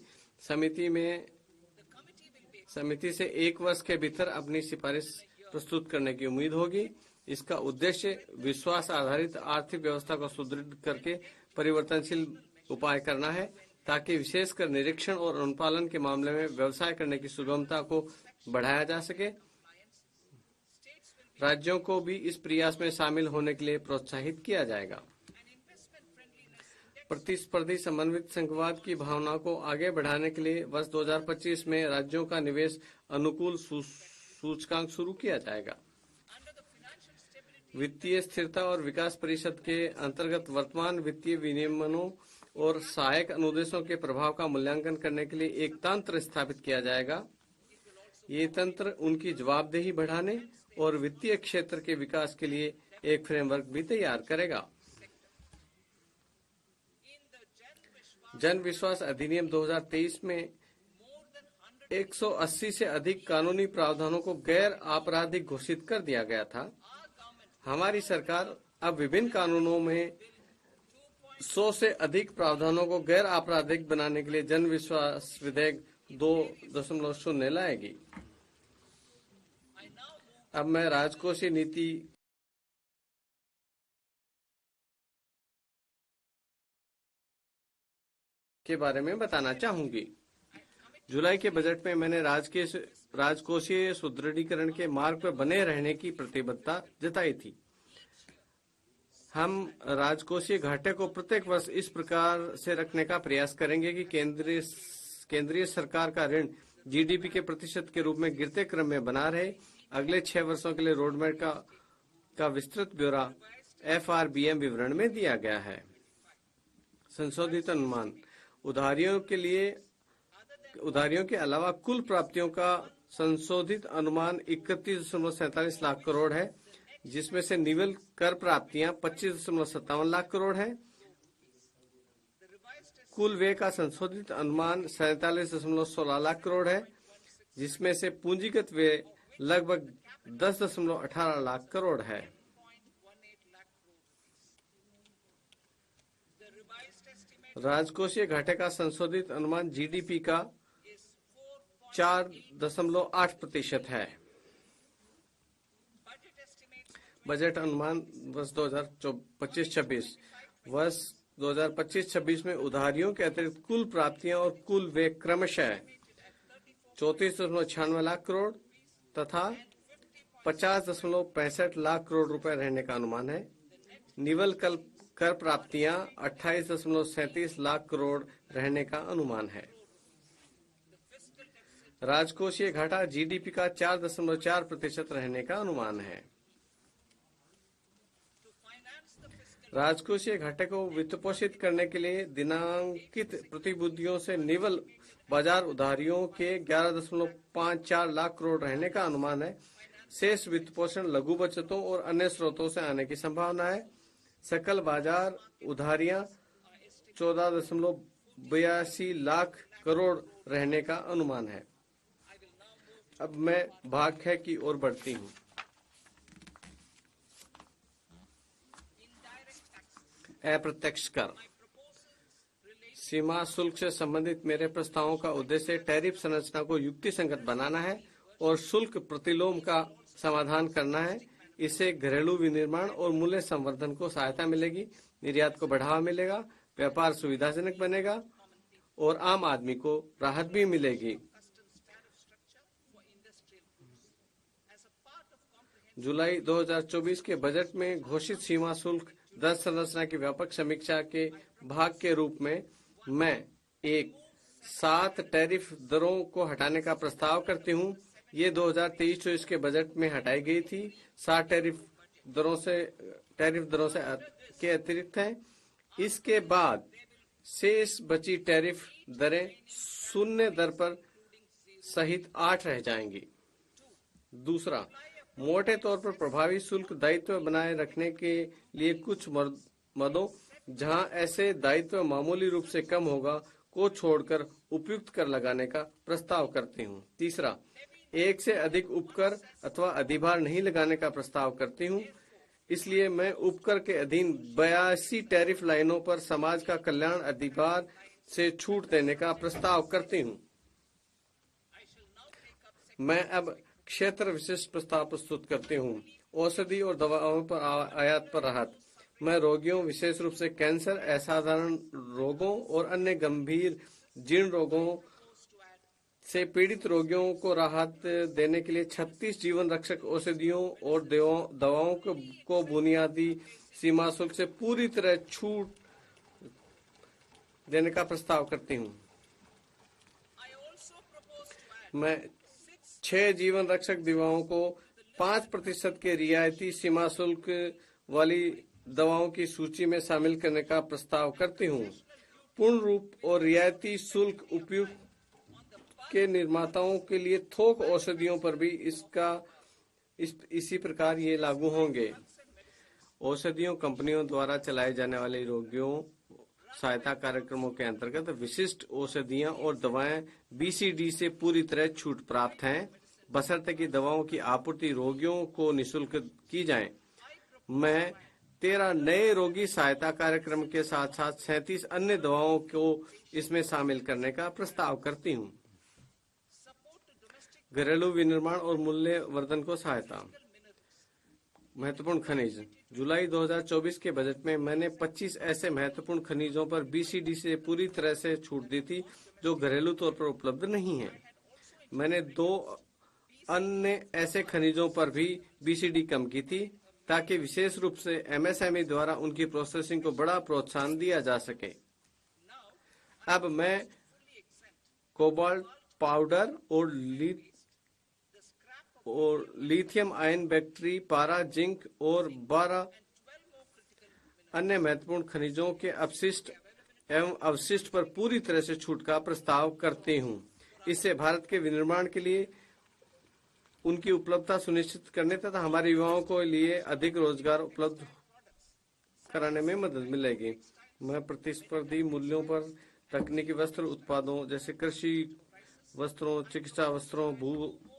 समिति से 1 वर्ष के भीतर अपनी सिफारिश प्रस्तुत करने की उम्मीद होगी। इसका उद्देश्य विश्वास आधारित आर्थिक व्यवस्था को सुदृढ़ करके परिवर्तनशील उपाय करना है, ताकि विशेषकर निरीक्षण और अनुपालन के मामले में व्यवसाय करने की सुगमता को बढ़ाया जा सके। राज्यों को भी इस प्रयास में शामिल होने के लिए प्रोत्साहित किया जाएगा। प्रतिस्पर्धी समन्वित संघवाद की भावना को आगे बढ़ाने के लिए वर्ष 2025 में राज्यों का निवेश अनुकूल सूचकांक शुरू किया जाएगा। वित्तीय स्थिरता और विकास परिषद के अंतर्गत वर्तमान वित्तीय विनियमनों और सहायक अनुदेशों के प्रभाव का मूल्यांकन करने के लिए एक तंत्र स्थापित किया जाएगा। ये तंत्र उनकी जवाबदेही बढ़ाने और वित्तीय क्षेत्र के विकास के लिए एक फ्रेमवर्क भी तैयार करेगा। जन विश्वास अधिनियम 2023 में 180 से अधिक कानूनी प्रावधानों को गैर आपराधिक घोषित कर दिया गया था। हमारी सरकार अब विभिन्न कानूनों में 100 से अधिक प्रावधानों को गैर आपराधिक बनाने के लिए जन विश्वास विधेयक 2.0 लाएगी। अब मैं राजकोषीय नीति के बारे में बताना चाहूंगी। जुलाई के बजट में मैंने राजकोषीय सुदृढ़ीकरण के मार्ग पर बने रहने की प्रतिबद्धता जताई थी। हम राजकोषीय घाटे को प्रत्येक वर्ष इस प्रकार से रखने का प्रयास करेंगे कि केंद्रीय सरकार का ऋण GDP के प्रतिशत के रूप में गिरते क्रम में बना रहे। अगले 6 वर्षों के लिए रोडमैप का विस्तृत ब्यौरा FRBM विवरण में दिया गया है। संशोधित अनुमान उधारियों के अलावा कुल प्राप्तियों का संशोधित अनुमान 31.47 लाख करोड़ है, जिसमें से निवल कर प्राप्तियां 25.57 लाख करोड़ है। कुल व्यय का संशोधित अनुमान 47.16 लाख करोड़ है, जिसमें से पूंजीगत व्यय लगभग 10.18 लाख करोड़ है। राजकोषीय घाटे का संशोधित अनुमान GDP का 4.8% है। बजट अनुमान वर्ष 2025-26 वर्ष 2025-26 में उधारियों के अतिरिक्त कुल प्राप्तियां और कुल व्यय क्रमशः 34.96 लाख करोड़ तथा 50.65 लाख करोड़ रुपए रहने का अनुमान है। निवल कर प्राप्तियां 28.37 लाख करोड़ रहने का अनुमान है। राजकोषीय घाटा GDP का 4.4% रहने का अनुमान है। राजकोषीय घाटे को वित्तपोषित करने के लिए दिनांकित प्रतिभूतियों से निवल बाजार उधारियों के 11.54 लाख करोड़ रहने का अनुमान है। शेष वित्तपोषण लघु बचतों और अन्य स्रोतों से आने की संभावना है। सकल बाजार उधारियां 14.82 लाख करोड़ रहने का अनुमान है। अब मैं भाग 6 की ओर बढ़ती हूँ। अप्रत्यक्ष कर। सीमा शुल्क से संबंधित मेरे प्रस्तावों का उद्देश्य टैरिफ संरचना को युक्तिसंगत बनाना है और शुल्क प्रतिलोम का समाधान करना है। इससे घरेलू विनिर्माण और मूल्य संवर्धन को सहायता मिलेगी, निर्यात को बढ़ावा मिलेगा, व्यापार सुविधाजनक बनेगा और आम आदमी को राहत भी मिलेगी। जुलाई 2024 के बजट में घोषित सीमा शुल्क दर संरचना की व्यापक समीक्षा के भाग के रूप में मैं 7 टैरिफ दरों को हटाने का प्रस्ताव करती हूँ। ये 2023-24 के बजट में हटाई गई थी। 7 टैरिफ दरों से के अतिरिक्त हैं। इसके बाद शेष बची टैरिफ दरें शून्य दर पर सहित 8 रह जाएंगी। दूसरा, मोटे तौर पर प्रभावी शुल्क दायित्व बनाए रखने के लिए कुछ मदों जहां ऐसे दायित्व मामूली रूप से कम होगा को छोड़कर उपयुक्त कर लगाने का प्रस्ताव करती हूं। तीसरा, एक से अधिक उपकर अथवा अधिभार नहीं लगाने का प्रस्ताव करती हूं। इसलिए मैं उपकर के अधीन 82 टैरिफ लाइनों पर समाज का कल्याण अधिभार से छूट देने का प्रस्ताव करती हूं। मैं अब क्षेत्र विशिष्ट प्रस्ताव प्रस्तुत करती हूँ। औषधि और दवाओं पर आयात पर राहत। मैं रोगियों, विशेष रूप से कैंसर, असाधारण रोगों और अन्य गंभीर जीर्ण रोगों से पीड़ित रोगियों को राहत देने के लिए 36 जीवन रक्षक औषधियों और दवाओं को बुनियादी सीमा शुल्क से पूरी तरह छूट देने का प्रस्ताव करती हूँ। मैं 6 जीवन रक्षक दवाओं को 5% के रियायती सीमा शुल्क वाली दवाओं की सूची में शामिल करने का प्रस्ताव करती हूँ। पूर्ण रूप और रियायती शुल्क उपयुक्त के निर्माताओं के लिए थोक औषधियों पर भी इसी प्रकार ये लागू होंगे। औषधियों कंपनियों द्वारा चलाए जाने वाले रोगियों सहायता कार्यक्रमों के अंतर्गत विशिष्ट औषधियां और दवाएं BCD से पूरी तरह छूट प्राप्त हैं, बशर्ते कि दवाओं की आपूर्ति रोगियों को निःशुल्क की जाए। मैं 13 नए रोगी सहायता कार्यक्रम के साथ साथ 37 अन्य दवाओं को इसमें शामिल करने का प्रस्ताव करती हूँ। घरेलू विनिर्माण और मूल्य वर्धन को सहायता। महत्वपूर्ण खनिज। जुलाई 2024 के बजट में मैंने 25 ऐसे महत्वपूर्ण खनिजों पर BCD से पूरी तरह से छूट दी थी जो घरेलू तौर पर उपलब्ध नहीं है। मैंने 2 अन्य ऐसे खनिजों पर भी BCD कम की थी ताकि विशेष रूप से MSME द्वारा उनकी प्रोसेसिंग को बड़ा प्रोत्साहन दिया जा सके। अब मैं कोबाल्ट पाउडर और लिथियम आयन बैटरी, पारा, जिंक और 12 अन्य महत्वपूर्ण खनिजों के अपशिष्ट एवं अवशिष्ट पर पूरी तरह से छूट का प्रस्ताव करती हूँ। इससे भारत के विनिर्माण के लिए उनकी उपलब्धता सुनिश्चित करने तथा हमारे युवाओं को लिए अधिक रोजगार उपलब्ध कराने में मदद मिलेगी। मैं प्रतिस्पर्धी मूल्यों पर तकनीकी वस्त्र उत्पादों जैसे कृषि वस्त्रों, चिकित्सा वस्त्रों,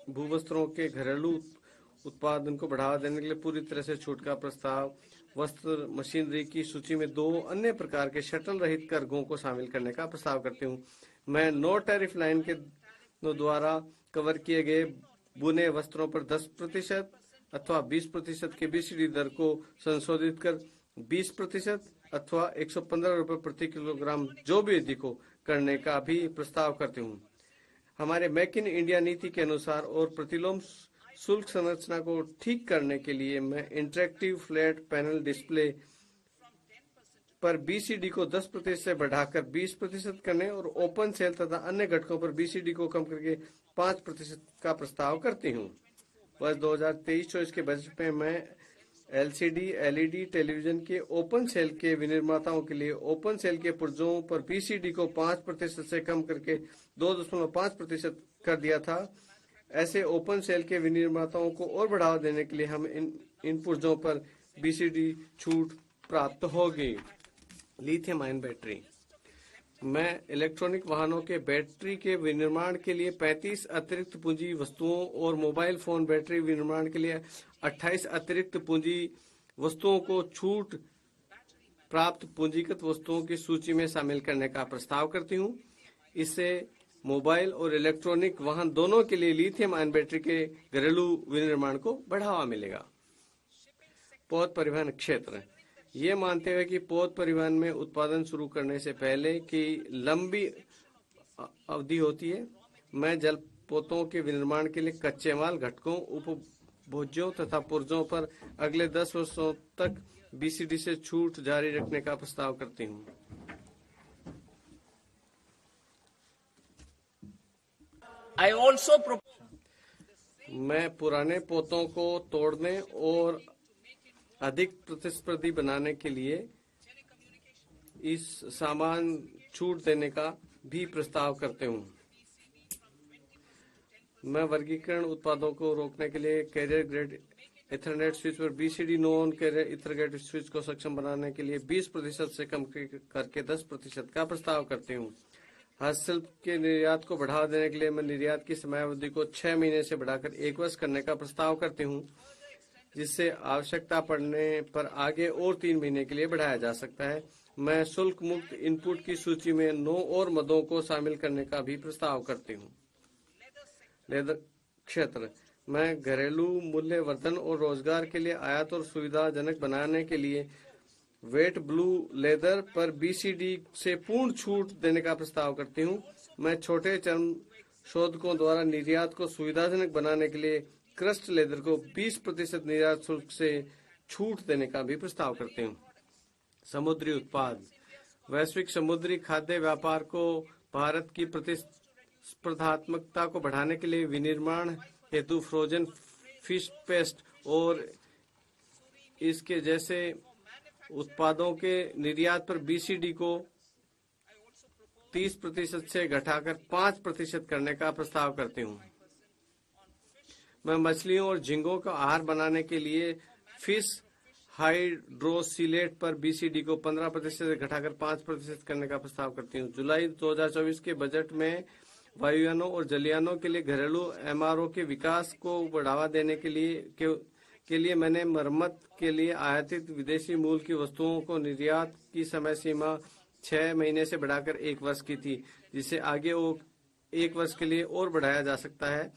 भू वस्त्रों के घरेलू उत्पादन को बढ़ावा देने के लिए पूरी तरह से छूट का प्रस्ताव, वस्त्र मशीनरी की सूची में 2 अन्य प्रकार के शटल रहित करघों को शामिल करने का प्रस्ताव करती हूँ। मैं नो टैरिफ लाइन के द्वारा कवर किए गए बुने वस्त्रों पर 10% अथवा 20% के BCD दर को संशोधित कर 20% अथवा 115 रुपए प्रति किलोग्राम जो भी अधिक हो करने का भी प्रस्ताव करती हूँ। हमारे मेक इन इंडिया नीति के अनुसार और प्रतिलोम शुल्क संरचना को ठीक करने के लिए मैं इंटरेक्टिव फ्लैट पैनल डिस्प्ले पर BCD को 10% से बढ़ाकर 20% करने और ओपन सेल तथा अन्य घटकों पर BCD को कम करके 5% का प्रस्ताव करती हूँ। वर्ष 2023-24 के बजट में मैं LCD, LED टेलीविजन के ओपन सेल के विनिर्माताओं के लिए ओपन सेल के पुर्जों पर BCD को 5% से कम करके 2.5% कर दिया था। ऐसे ओपन सेल के विनिर्माताओं को और बढ़ावा देने के लिए हम इन पुर्जों पर BCD छूट प्राप्त होगी। Lithium ion battery. मैं इलेक्ट्रॉनिक वाहनों के बैटरी के विनिर्माण के लिए 35 अतिरिक्त पूंजी वस्तुओं और मोबाइल फोन बैटरी विनिर्माण के लिए 28 अतिरिक्त पूंजी वस्तुओं को छूट प्राप्त पूंजीगत वस्तुओं की सूची में शामिल करने का प्रस्ताव करती हूं। इससे मोबाइल और इलेक्ट्रॉनिक वाहन दोनों के लिए लिथियम आयन बैटरी के घरेलू विनिर्माण को बढ़ावा मिलेगा। पौध परिवहन क्षेत्र, ये मानते हुए कि पौध परिवहन में उत्पादन शुरू करने से पहले की लंबी अवधि होती है, मैं जलपोतों के विनिर्माण के लिए कच्चे माल घटकों, उपभोज्यों तथा पुर्जों पर अगले 10 वर्षों तक बीसीडी से छूट जारी रखने का प्रस्ताव करती हूँ। I also मैं पुराने पोतों को तोड़ने और अधिक प्रतिस्पर्धी बनाने के लिए इस सामान छूट देने का भी प्रस्ताव करते हूँ। मैं वर्गीकरण उत्पादों को रोकने के लिए कैरियर ग्रेड इथरनेट स्विच पर BCD non carrier ethernet switch को सक्षम बनाने के लिए 20% से कम करके 10% का प्रस्ताव करती हूँ। हस्तशिल्प के निर्यात को बढ़ावा देने के लिए मैं निर्यात की समयावधि को 6 महीने से बढ़ाकर 1 वर्ष करने का प्रस्ताव करती हूँ, जिससे आवश्यकता पड़ने पर आगे और 3 महीने के लिए बढ़ाया जा सकता है। मैं शुल्क मुक्त इनपुट की सूची में 9 और मदों को शामिल करने का भी प्रस्ताव करती हूँ। लेदर क्षेत्र, मैं घरेलू मूल्य वर्धन और रोजगार के लिए आयात और सुविधाजनक बनाने के लिए वेट ब्लू लेदर पर बीसीडी से पूर्ण छूट देने का प्रस्ताव करती हूँ। मैं छोटे चर्म शोधकों द्वारा निर्यात को सुविधाजनक बनाने के लिए क्रस्ट लेदर को 20% निर्यात शुल्क से छूट देने का भी प्रस्ताव करती हूँ। समुद्री उत्पाद, वैश्विक समुद्री खाद्य व्यापार को भारत की प्रतिस्पर्धात्मकता को बढ़ाने के लिए विनिर्माण हेतु फ्रोजन फिश पेस्ट और इसके जैसे उत्पादों के निर्यात पर बीसीडी को 30% से घटाकर 5% करने का प्रस्ताव करती हूँ। मैं मछलियों और झींगों का आहार बनाने के लिए फिश हाइड्रोसिलेट पर बीसीडी को 15% से घटाकर 5% करने का प्रस्ताव करती हूँ। जुलाई 2024 के बजट में वायुयानों और जलयानों के लिए घरेलू एमआरओ के विकास को बढ़ावा देने के लिए मैंने मरम्मत के लिए आयातित विदेशी मूल की वस्तुओं को निर्यात की समय सीमा 6 महीने से बढ़ाकर 1 वर्ष की थी, जिसे आगे 1 वर्ष के लिए और बढ़ाया जा सकता है।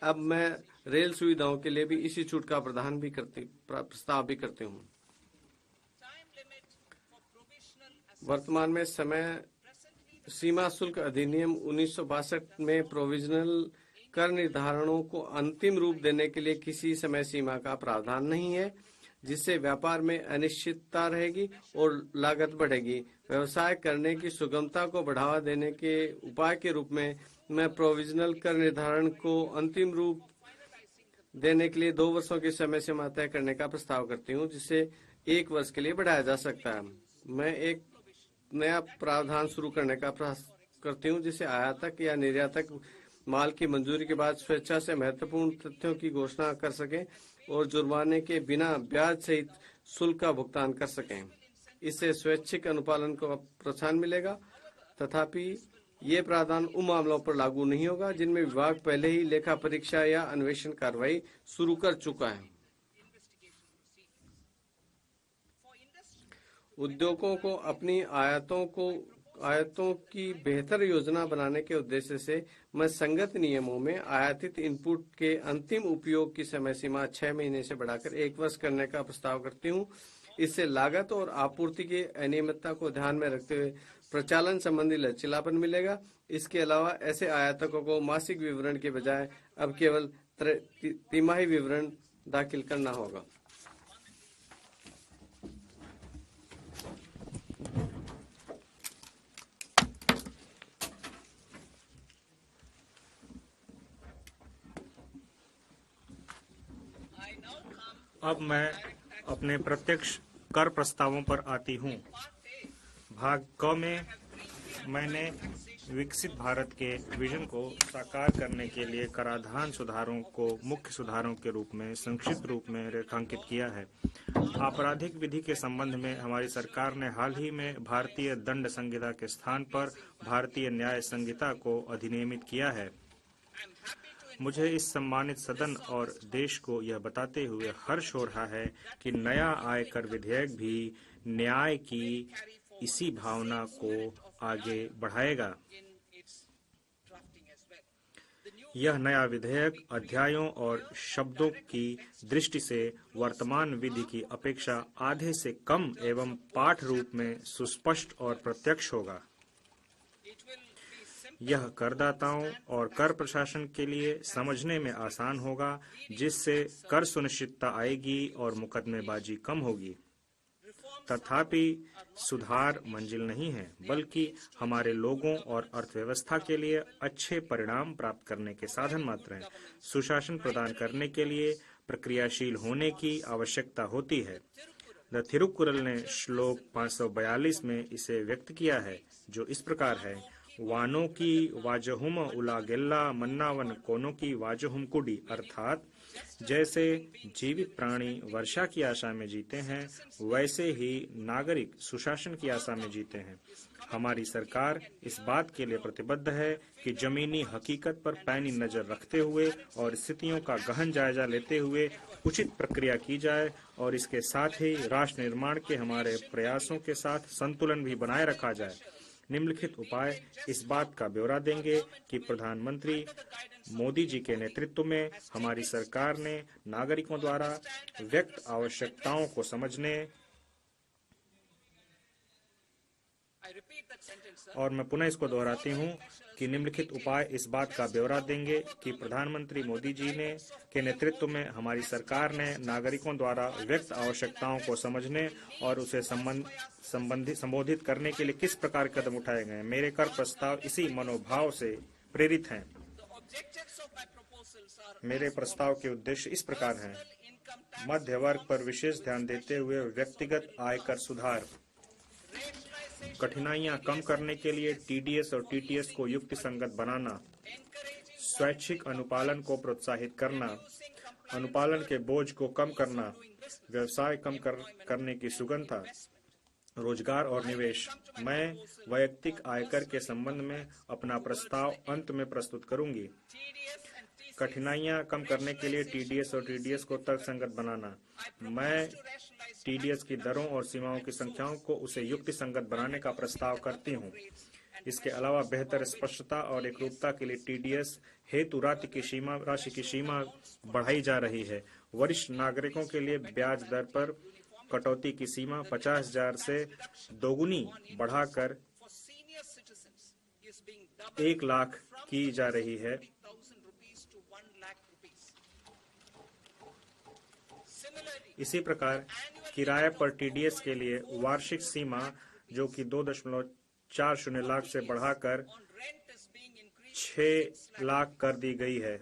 अब मैं रेल सुविधाओं के लिए भी इसी छूट का प्रस्ताव भी करती हूँ। वर्तमान में समय सीमा शुल्क अधिनियम 1962 में प्रोविजनल कर निर्धारणों को अंतिम रूप देने के लिए किसी समय सीमा का प्रावधान नहीं है, जिससे व्यापार में अनिश्चितता रहेगी और लागत बढ़ेगी। व्यवसाय करने की सुगमता को बढ़ावा देने के उपाय के रूप में मैं प्रोविजनल कर निर्धारण को अंतिम रूप देने के लिए 2 वर्षों की समय सीमा तय करने का प्रस्ताव करती हूँ, जिसे 1 वर्ष के लिए बढ़ाया जा सकता है। मैं एक नया प्रावधान शुरू करने का प्रयास करती हूँ, जिसे आयातक या निर्यातक माल की मंजूरी के बाद स्वेच्छा से महत्वपूर्ण तथ्यों की घोषणा कर सकें और जुर्माने के बिना ब्याज सहित शुल्क का भुगतान कर सकें। इससे स्वैच्छिक अनुपालन को प्रोत्साहन मिलेगा। तथापि ये प्रावधान उन मामलों पर लागू नहीं होगा जिनमें विभाग पहले ही लेखा परीक्षा या अन्वेषण कार्रवाई शुरू कर चुका है। उद्योगों को अपनी आयातों की बेहतर योजना बनाने के उद्देश्य से मैं संगत नियमों में आयातित इनपुट के अंतिम उपयोग की समय सीमा 6 महीने से बढ़ाकर 1 वर्ष करने का प्रस्ताव करती हूँ। इससे लागत और आपूर्ति की अनियमितता को ध्यान में रखते हुए प्रचालन संबंधी लचीलापन मिलेगा। इसके अलावा ऐसे आयातकों को मासिक विवरण के बजाय अब केवल तिमाही विवरण दाखिल करना होगा। अब मैं अपने प्रत्यक्ष कर प्रस्तावों पर आती हूँ। भाग क में मैंने विकसित भारत के विजन को साकार करने के लिए कराधान सुधारों को मुख्य सुधारों के रूप में संक्षिप्त रूप में रेखांकित किया है। आपराधिक विधि के संबंध में हमारी सरकार ने हाल ही में भारतीय दंड संहिता के स्थान पर भारतीय न्याय संहिता को अधिनियमित किया है। मुझे इस सम्मानित सदन और देश को यह बताते हुए हर्ष हो रहा है कि नया आयकर विधेयक भी न्याय की इसी भावना को आगे बढ़ाएगा। यह नया विधेयक अध्यायों और शब्दों की दृष्टि से वर्तमान विधि की अपेक्षा आधे से कम एवं पाठ रूप में सुस्पष्ट और प्रत्यक्ष होगा। यह करदाताओं और कर प्रशासन के लिए समझने में आसान होगा, जिससे कर सुनिश्चितता आएगी और मुकदमेबाजी कम होगी। तथापि सुधार मंजिल नहीं है, बल्कि हमारे लोगों और अर्थव्यवस्था के लिए अच्छे परिणाम प्राप्त करने के साधन मात्र हैं। सुशासन प्रदान करने के लिए प्रक्रियाशील होने की आवश्यकता होती है। द थिरुकुरल ने श्लोक 542 में इसे व्यक्त किया है, जो इस प्रकार है: वानों की वाजहुम उलागेल्ला मन्नावन कोनों की वाजहुम कुडी, अर्थात जैसे जीवित प्राणी वर्षा की आशा में जीते हैं, वैसे ही नागरिक सुशासन की आशा में जीते हैं। हमारी सरकार इस बात के लिए प्रतिबद्ध है कि जमीनी हकीकत पर पैनी नजर रखते हुए और स्थितियों का गहन जायजा लेते हुए उचित प्रक्रिया की जाए और इसके साथ ही राष्ट्र निर्माण के हमारे प्रयासों के साथ संतुलन भी बनाए रखा जाए। निम्नलिखित उपाय इस बात का ब्यौरा देंगे कि प्रधानमंत्री मोदी जी के नेतृत्व में हमारी सरकार ने नागरिकों द्वारा व्यक्त आवश्यकताओं को समझने, और मैं पुनः इसको दोहराती हूँ कि निम्नलिखित उपाय इस बात का ब्यौरा देंगे कि प्रधानमंत्री मोदी जी ने के नेतृत्व में हमारी सरकार ने नागरिकों द्वारा व्यक्त आवश्यकताओं को समझने और उसे संबोधित करने के लिए किस प्रकार कदम उठाए गए। मेरे कर प्रस्ताव इसी मनोभाव से प्रेरित हैं। मेरे प्रस्ताव के उद्देश्य इस प्रकार हैं: मध्य वर्ग पर विशेष ध्यान देते हुए व्यक्तिगत आयकर सुधार, कठिनाइयां कम करने के लिए टीडीएस और टीटीएस को युक्ति संगत बनाना, स्वैच्छिक अनुपालन को प्रोत्साहित करना, अनुपालन के बोझ को कम करना, व्यवसाय कम करने की सुगमता, रोजगार और निवेश। मैं वैयक्तिक आयकर के संबंध में अपना प्रस्ताव अंत में प्रस्तुत करूंगी। कठिनाइयां कम करने के लिए टीडीएस और टीडीएस को तर्कसंगत बनाना। मैं टीडीएस की दरों और सीमाओं की संख्याओं को उसे युक्ति संगत बनाने का प्रस्ताव करती हूँ। इसके अलावा बेहतर स्पष्टता और एकरूपता के लिए टीडीएस हेतु राशि की सीमा बढ़ाई जा रही है। वरिष्ठ नागरिकों के लिए ब्याज दर पर कटौती की सीमा 50,000 से दोगुनी बढ़ाकर 1 लाख की जा रही है। इसी प्रकार किराए पर टीडीएस के लिए वार्षिक सीमा जो कि 2.40 लाख से बढ़ाकर 6 लाख कर दी गई है।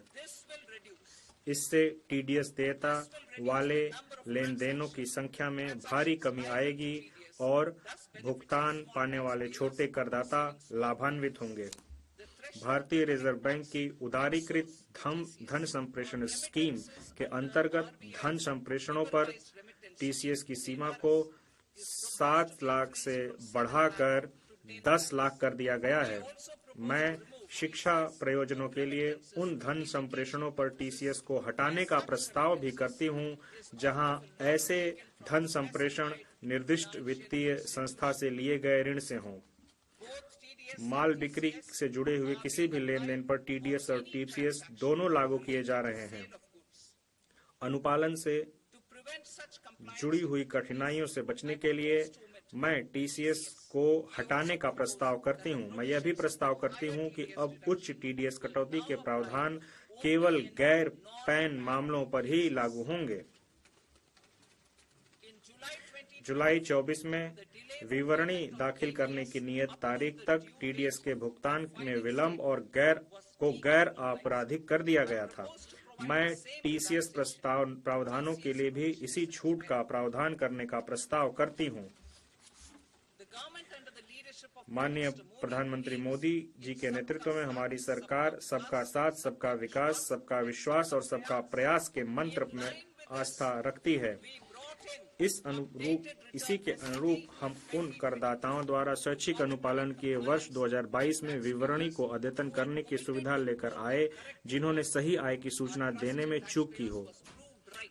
इससे टीडीएस देयता वाले लेन देनों की संख्या में भारी कमी आएगी और भुगतान पाने वाले छोटे करदाता लाभान्वित होंगे। भारतीय रिजर्व बैंक की उदारीकृत धन संप्रेषण स्कीम के अंतर्गत धन संप्रेषणों पर टीसीएस की सीमा को 7 लाख से बढ़ाकर 10 लाख कर दिया गया है। मैं शिक्षा प्रयोजनों के लिए उन धन संप्रेषणों पर टीसीएस को हटाने का प्रस्ताव भी करती हूं, जहां ऐसे धन संप्रेषण निर्दिष्ट वित्तीय संस्था से लिए गए ऋण से हों। माल बिक्री से जुड़े हुए किसी भी लेन देन पर टीडीएस और टीसीएस दोनों लागू किए जा रहे हैं। अनुपालन से जुड़ी हुई कठिनाइयों से बचने के लिए मैं टीसीएस को हटाने का प्रस्ताव करती हूं। मैं यह भी प्रस्ताव करती हूं कि अब उच्च टीडीएस कटौती के प्रावधान केवल गैर पैन मामलों पर ही लागू होंगे। जुलाई 24 में विवरणी दाखिल करने की नियत तारीख तक टीडीएस के भुगतान में विलंब और गैर आपराधिक कर दिया गया था। मैं टीसीएस प्रावधानों के लिए भी इसी छूट का प्रावधान करने का प्रस्ताव करती हूं। माननीय प्रधानमंत्री मोदी जी के नेतृत्व में हमारी सरकार सबका साथ, सबका विकास, सबका विश्वास और सबका प्रयास के मंत्र में आस्था रखती है। इसी के अनुरूप हम उन करदाताओं द्वारा स्वैच्छिक अनुपालन किए वर्ष 2022 में विवरणी को अद्यतन करने की सुविधा लेकर आए, जिन्होंने सही आय की सूचना देने में चूक की हो।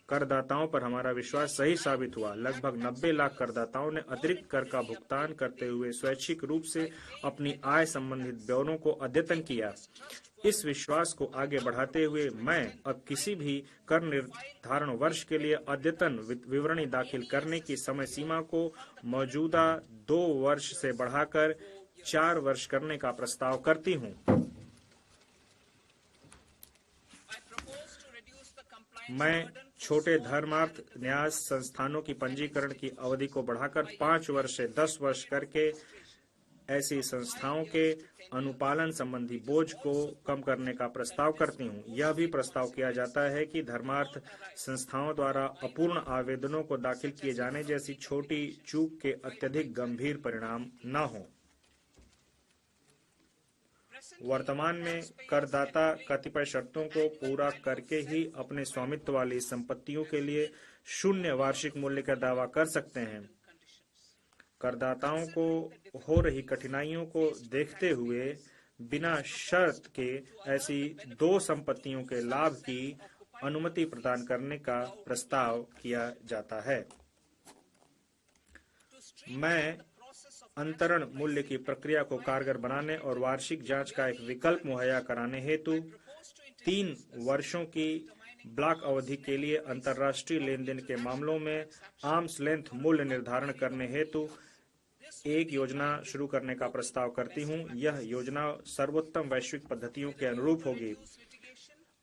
करदाताओं पर हमारा विश्वास सही साबित हुआ। लगभग 90 लाख करदाताओं ने अतिरिक्त कर का भुगतान करते हुए स्वैच्छिक रूप से अपनी आय संबंधित ब्यौरों को अद्यतन किया। इस विश्वास को आगे बढ़ाते हुए मैं अब किसी भी कर निर्धारण वर्ष के लिए अद्यतन विवरणी दाखिल करने की समय सीमा को मौजूदा 2 वर्ष से बढ़ाकर 4 वर्ष करने का प्रस्ताव करती हूँ। मैं छोटे धर्मार्थ न्यास संस्थानों की पंजीकरण की अवधि को बढ़ाकर 5 वर्ष से 10 वर्ष करके ऐसी संस्थाओं के अनुपालन संबंधी बोझ को कम करने का प्रस्ताव करती हूँ। यह भी प्रस्ताव किया जाता है कि धर्मार्थ संस्थाओं द्वारा अपूर्ण आवेदनों को दाखिल किए जाने जैसी छोटी चूक के अत्यधिक गंभीर परिणाम न हो। वर्तमान में करदाता कतिपय शर्तों को पूरा करके ही अपने स्वामित्व वाली संपत्तियों के लिए शून्य वार्षिक मूल्य का दावा कर सकते हैं। करदाताओं को हो रही कठिनाइयों को देखते हुए बिना शर्त के ऐसी 2 संपत्तियों के लाभ की अनुमति प्रदान करने का प्रस्ताव किया जाता है। मैं अंतरण मूल्य की प्रक्रिया को कारगर बनाने और वार्षिक जांच का एक विकल्प मुहैया कराने हेतु 3 वर्षों की ब्लॉक अवधि के लिए अंतर्राष्ट्रीय लेन देन के मामलों में आर्म्स लेंथ मूल्य निर्धारण करने हेतु एक योजना शुरू करने का प्रस्ताव करती हूँ। यह योजना सर्वोत्तम वैश्विक पद्धतियों के अनुरूप होगी।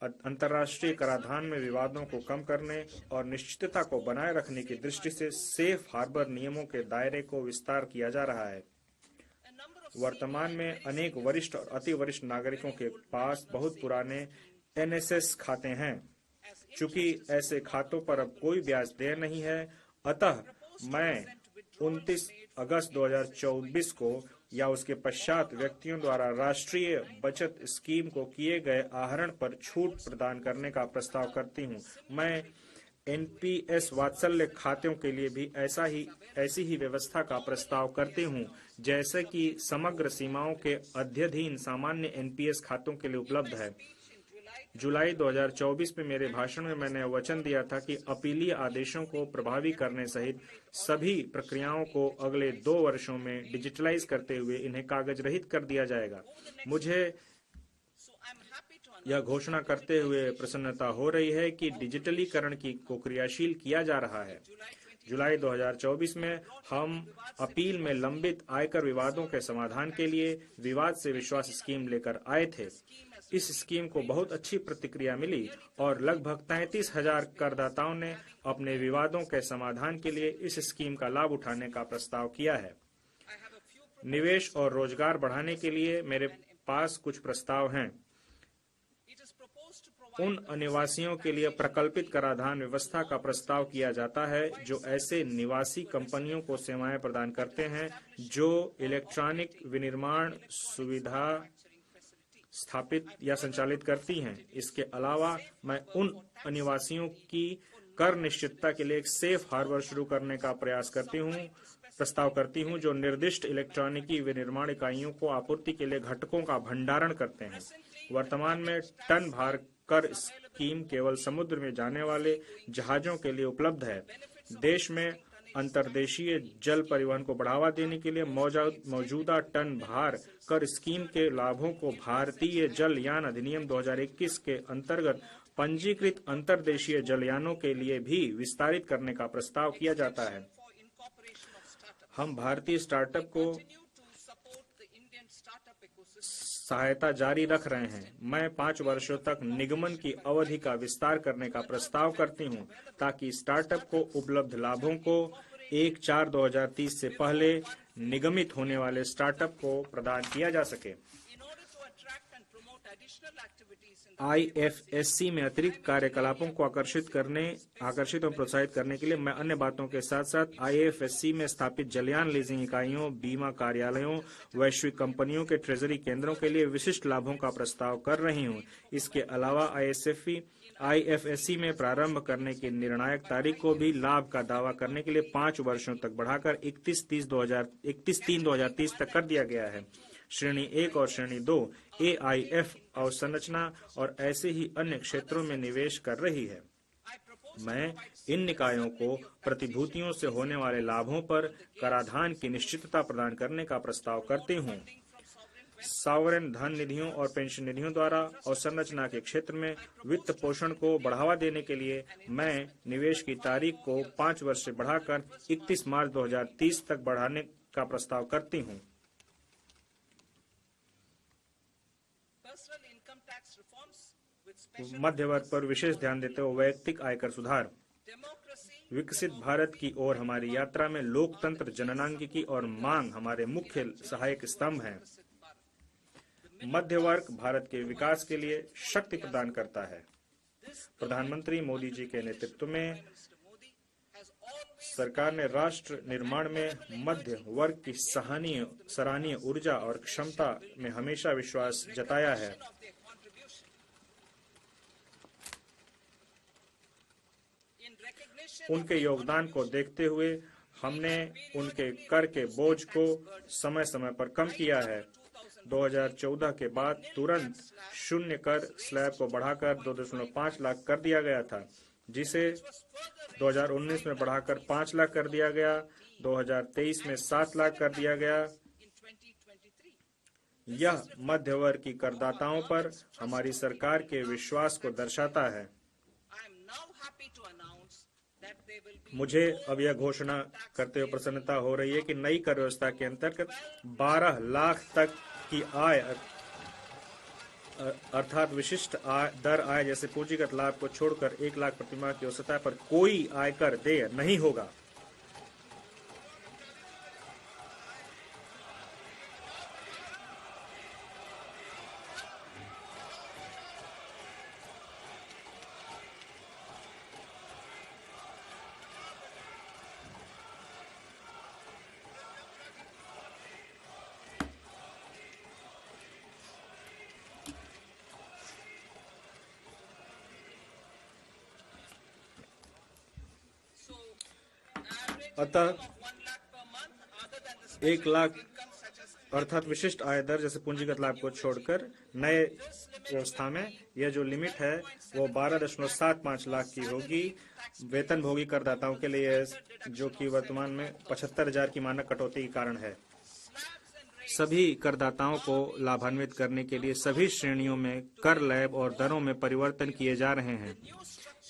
अंतर्राष्ट्रीय कराधान में विवादों को कम करने और निश्चितता को बनाए रखने की दृष्टि से सेफ हार्बर नियमों के दायरे को विस्तार किया जा रहा है। वर्तमान में अनेक वरिष्ठ और अति वरिष्ठ नागरिकों के पास बहुत पुराने NSS खाते हैं। चूंकि ऐसे खातों पर अब कोई ब्याज देय नहीं है, अतः मैं 29 अगस्त 2024 को या उसके पश्चात व्यक्तियों द्वारा राष्ट्रीय बचत स्कीम को किए गए आहरण पर छूट प्रदान करने का प्रस्ताव करती हूँ। मैं NPS वात्सल्य खातों के लिए भी ऐसी ही व्यवस्था का प्रस्ताव करती हूँ, जैसे कि समग्र सीमाओं के अध्ययन सामान्य NPS खातों के लिए उपलब्ध है। जुलाई 2024 में मेरे भाषण में मैंने वचन दिया था कि अपीलीय आदेशों को प्रभावी करने सहित सभी प्रक्रियाओं को अगले 2 वर्षों में डिजिटलाइज करते हुए इन्हें कागज रहित कर दिया जाएगा। मुझे यह घोषणा करते हुए प्रसन्नता हो रही है कि डिजिटलीकरण को क्रियाशील किया जा रहा है। जुलाई 2024 में हम अपील में लंबित आयकर विवादों के समाधान के लिए विवाद से विश्वास स्कीम लेकर आए थे। इस स्कीम को बहुत अच्छी प्रतिक्रिया मिली और लगभग 33,000 करदाताओं ने अपने विवादों के समाधान के लिए इस स्कीम का लाभ उठाने का प्रस्ताव किया है। निवेश और रोजगार बढ़ाने के लिए मेरे पास कुछ प्रस्ताव हैं। उन अनिवासियों के लिए प्रकल्पित कराधान व्यवस्था का प्रस्ताव किया जाता है जो ऐसे निवासी कंपनियों को सेवाएं प्रदान करते हैं जो इलेक्ट्रॉनिक विनिर्माण सुविधा स्थापित या संचालित करती हैं। इसके अलावा मैं उन अनिवासियों की कर निश्चितता के लिए एक सेफ हार्बर शुरू करने का प्रस्ताव करती हूं जो निर्दिष्ट इलेक्ट्रॉनिकी विनिर्माण इकाइयों को आपूर्ति के लिए घटकों का भंडारण करते हैं। वर्तमान में टन भार कर स्कीम केवल समुद्र में जाने वाले जहाजों के लिए उपलब्ध है। देश में अंतर्देशीय जल परिवहन को बढ़ावा देने के लिए मौजूदा टन भार कर स्कीम के लाभों को भारतीय जलयान अधिनियम 2021 के अंतर्गत पंजीकृत अंतर्देशीय जलयानों के लिए भी विस्तारित करने का प्रस्ताव किया जाता है। हम भारतीय स्टार्टअप को सहायता जारी रख रहे हैं। मैं 5 वर्षों तक निगमन की अवधि का विस्तार करने का प्रस्ताव करती हूं ताकि स्टार्टअप को उपलब्ध लाभों को 1/4/2030 से पहले निगमित होने वाले स्टार्टअप को प्रदान किया जा सके। IFSC में अतिरिक्त कार्यकलापों को आकर्षित और प्रोत्साहित करने के लिए मैं अन्य बातों के साथ साथ IFSC में स्थापित जलयान लीजिंग इकाइयों, बीमा कार्यालयों, वैश्विक कंपनियों के ट्रेजरी केंद्रों के लिए विशिष्ट लाभों का प्रस्ताव कर रही हूं। इसके अलावा IFSC में प्रारंभ करने की निर्णायक तारीख को भी लाभ का दावा करने के लिए 5 वर्षों तक बढ़ाकर 31/3/2030 तक कर दिया गया है। श्रेणी 1 और श्रेणी 2 AIF अवसंरचना और ऐसे ही अन्य क्षेत्रों में निवेश कर रही है। मैं इन निकायों को प्रतिभूतियों से होने वाले लाभों पर कराधान की निश्चितता प्रदान करने का प्रस्ताव करती हूँ। सॉवरेन धन निधियों और पेंशन निधियों द्वारा अवसंरचना के क्षेत्र में वित्त पोषण को बढ़ावा देने के लिए मैं निवेश की तारीख को 5 वर्ष से बढ़ाकर 31 मार्च 2030 तक बढ़ाने का प्रस्ताव करती हूँ। मध्य वर्ग पर विशेष ध्यान देते हुए वैयक्तिक आयकर सुधार। विकसित भारत की ओर हमारी यात्रा में लोकतंत्र, जननांगिकी और मांग हमारे मुख्य सहायक स्तंभ हैं। मध्य वर्ग भारत के विकास के लिए शक्ति प्रदान करता है। प्रधानमंत्री मोदी जी के नेतृत्व में सरकार ने राष्ट्र निर्माण में मध्य वर्ग की सराहनीय ऊर्जा और क्षमता में हमेशा विश्वास जताया है। उनके योगदान को देखते हुए हमने उनके कर के बोझ को समय समय पर कम किया है। 2014 के बाद तुरंत शून्य कर स्लैब को बढ़ाकर 2.5 लाख कर दिया गया था, जिसे 2019 में बढ़ाकर 5 लाख कर दिया गया, 2023 में 7 लाख कर दिया गया। यह मध्य वर्ग की करदाताओं पर हमारी सरकार के विश्वास को दर्शाता है। मुझे अब यह घोषणा करते हुए प्रसन्नता हो रही है कि नई कर व्यवस्था के अंतर्गत 12 लाख तक की आय अर्थात विशिष्ट दर आय जैसे पूंजीगत लाभ को छोड़कर 1 लाख प्रतिमाह की औसत आय पर कोई आयकर देय नहीं होगा। अतः 1 लाख अर्थात विशिष्ट आय दर जैसे पूंजीगत लाभ को छोड़कर नए व्यवस्था में यह जो लिमिट है वो 12.75 लाख की होगी वेतनभोगी करदाताओं के लिए, जो कि वर्तमान में 75,000 की मानक कटौती के कारण है। सभी करदाताओं को लाभान्वित करने के लिए सभी श्रेणियों में कर लैब और दरों में परिवर्तन किए जा रहे हैं।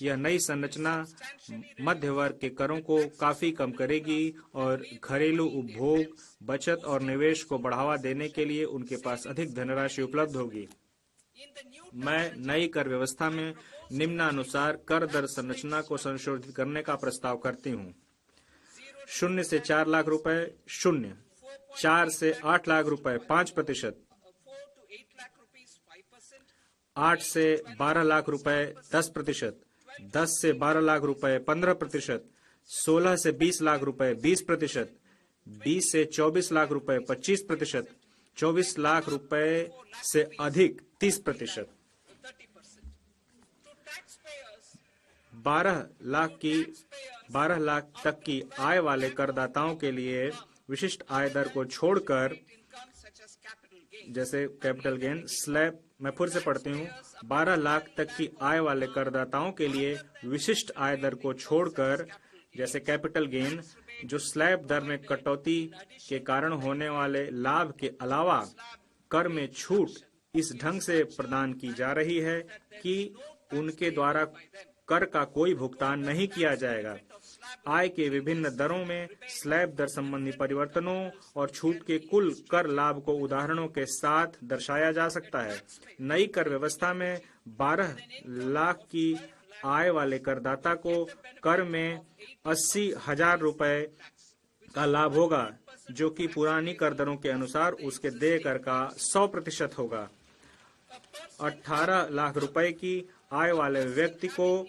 यह नई संरचना मध्य वर्ग के करों को काफी कम करेगी और घरेलू उपभोग, बचत और निवेश को बढ़ावा देने के लिए उनके पास अधिक धनराशि उपलब्ध होगी। मैं नई कर व्यवस्था में निम्नानुसार कर दर संरचना को संशोधित करने का प्रस्ताव करती हूँ। 0 से 4 लाख रुपए 0, 4 से 8 लाख रुपए 5%, 8 से 12 लाख रुपए 10%, 10 से 12 लाख रुपए 15%, 16 से 20 लाख रुपए 20%, 20 से 24 लाख रुपए 25%, 24 लाख रुपए से अधिक 30%। 12 लाख तक की आय वाले करदाताओं के लिए विशिष्ट आय दर को छोड़कर जैसे कैपिटल गेन स्लैब, मैं फिर से पढ़ती हूँ, 12 लाख तक की आय वाले करदाताओं के लिए विशिष्ट आय दर को छोड़कर जैसे कैपिटल गेन, जो स्लैब दर में कटौती के कारण होने वाले लाभ के अलावा कर में छूट इस ढंग से प्रदान की जा रही है कि उनके द्वारा कर का कोई भुगतान नहीं किया जाएगा। आय के विभिन्न दरों में स्लैब दर संबंधी परिवर्तनों और छूट के कुल कर लाभ को उदाहरणों के साथ दर्शाया जा सकता है। नई कर व्यवस्था में 12 लाख की आय वाले करदाता को कर में 80,000 रुपए का लाभ होगा, जो कि पुरानी कर दरों के अनुसार उसके देय कर का 100% होगा। 18 लाख रुपए की आय वाले व्यक्ति को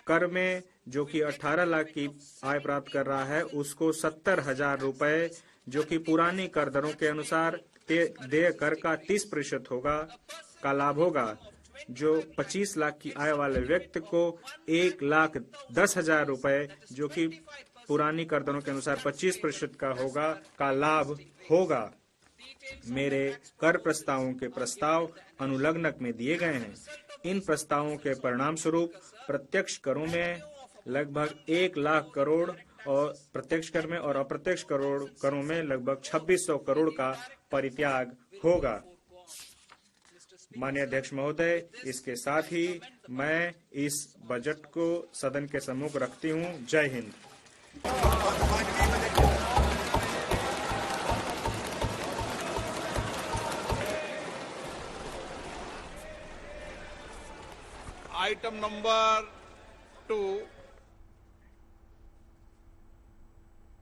कर में, जो कि 18 लाख की आय प्राप्त कर रहा है, उसको 70,000 रुपए, जो कि पुरानी कर दरों के अनुसार देय कर का 30% होगा, का लाभ होगा। जो 25 लाख की आय वाले व्यक्ति को 1,10,000 रुपए, जो कि पुरानी कर दरों के अनुसार 25% का होगा, का लाभ होगा। मेरे कर प्रस्तावों के प्रस्ताव अनुलग्नक में दिए गए हैं। इन प्रस्तावों के परिणाम स्वरूप प्रत्यक्ष करों में लगभग 1 लाख करोड़ और प्रत्यक्ष कर में और अप्रत्यक्ष करों में लगभग 2600 करोड़ का परित्याग होगा। माननीय अध्यक्ष महोदय, इसके साथ ही मैं इस बजट को सदन के सम्मुख रखती हूँ। जय हिंद। Item number 2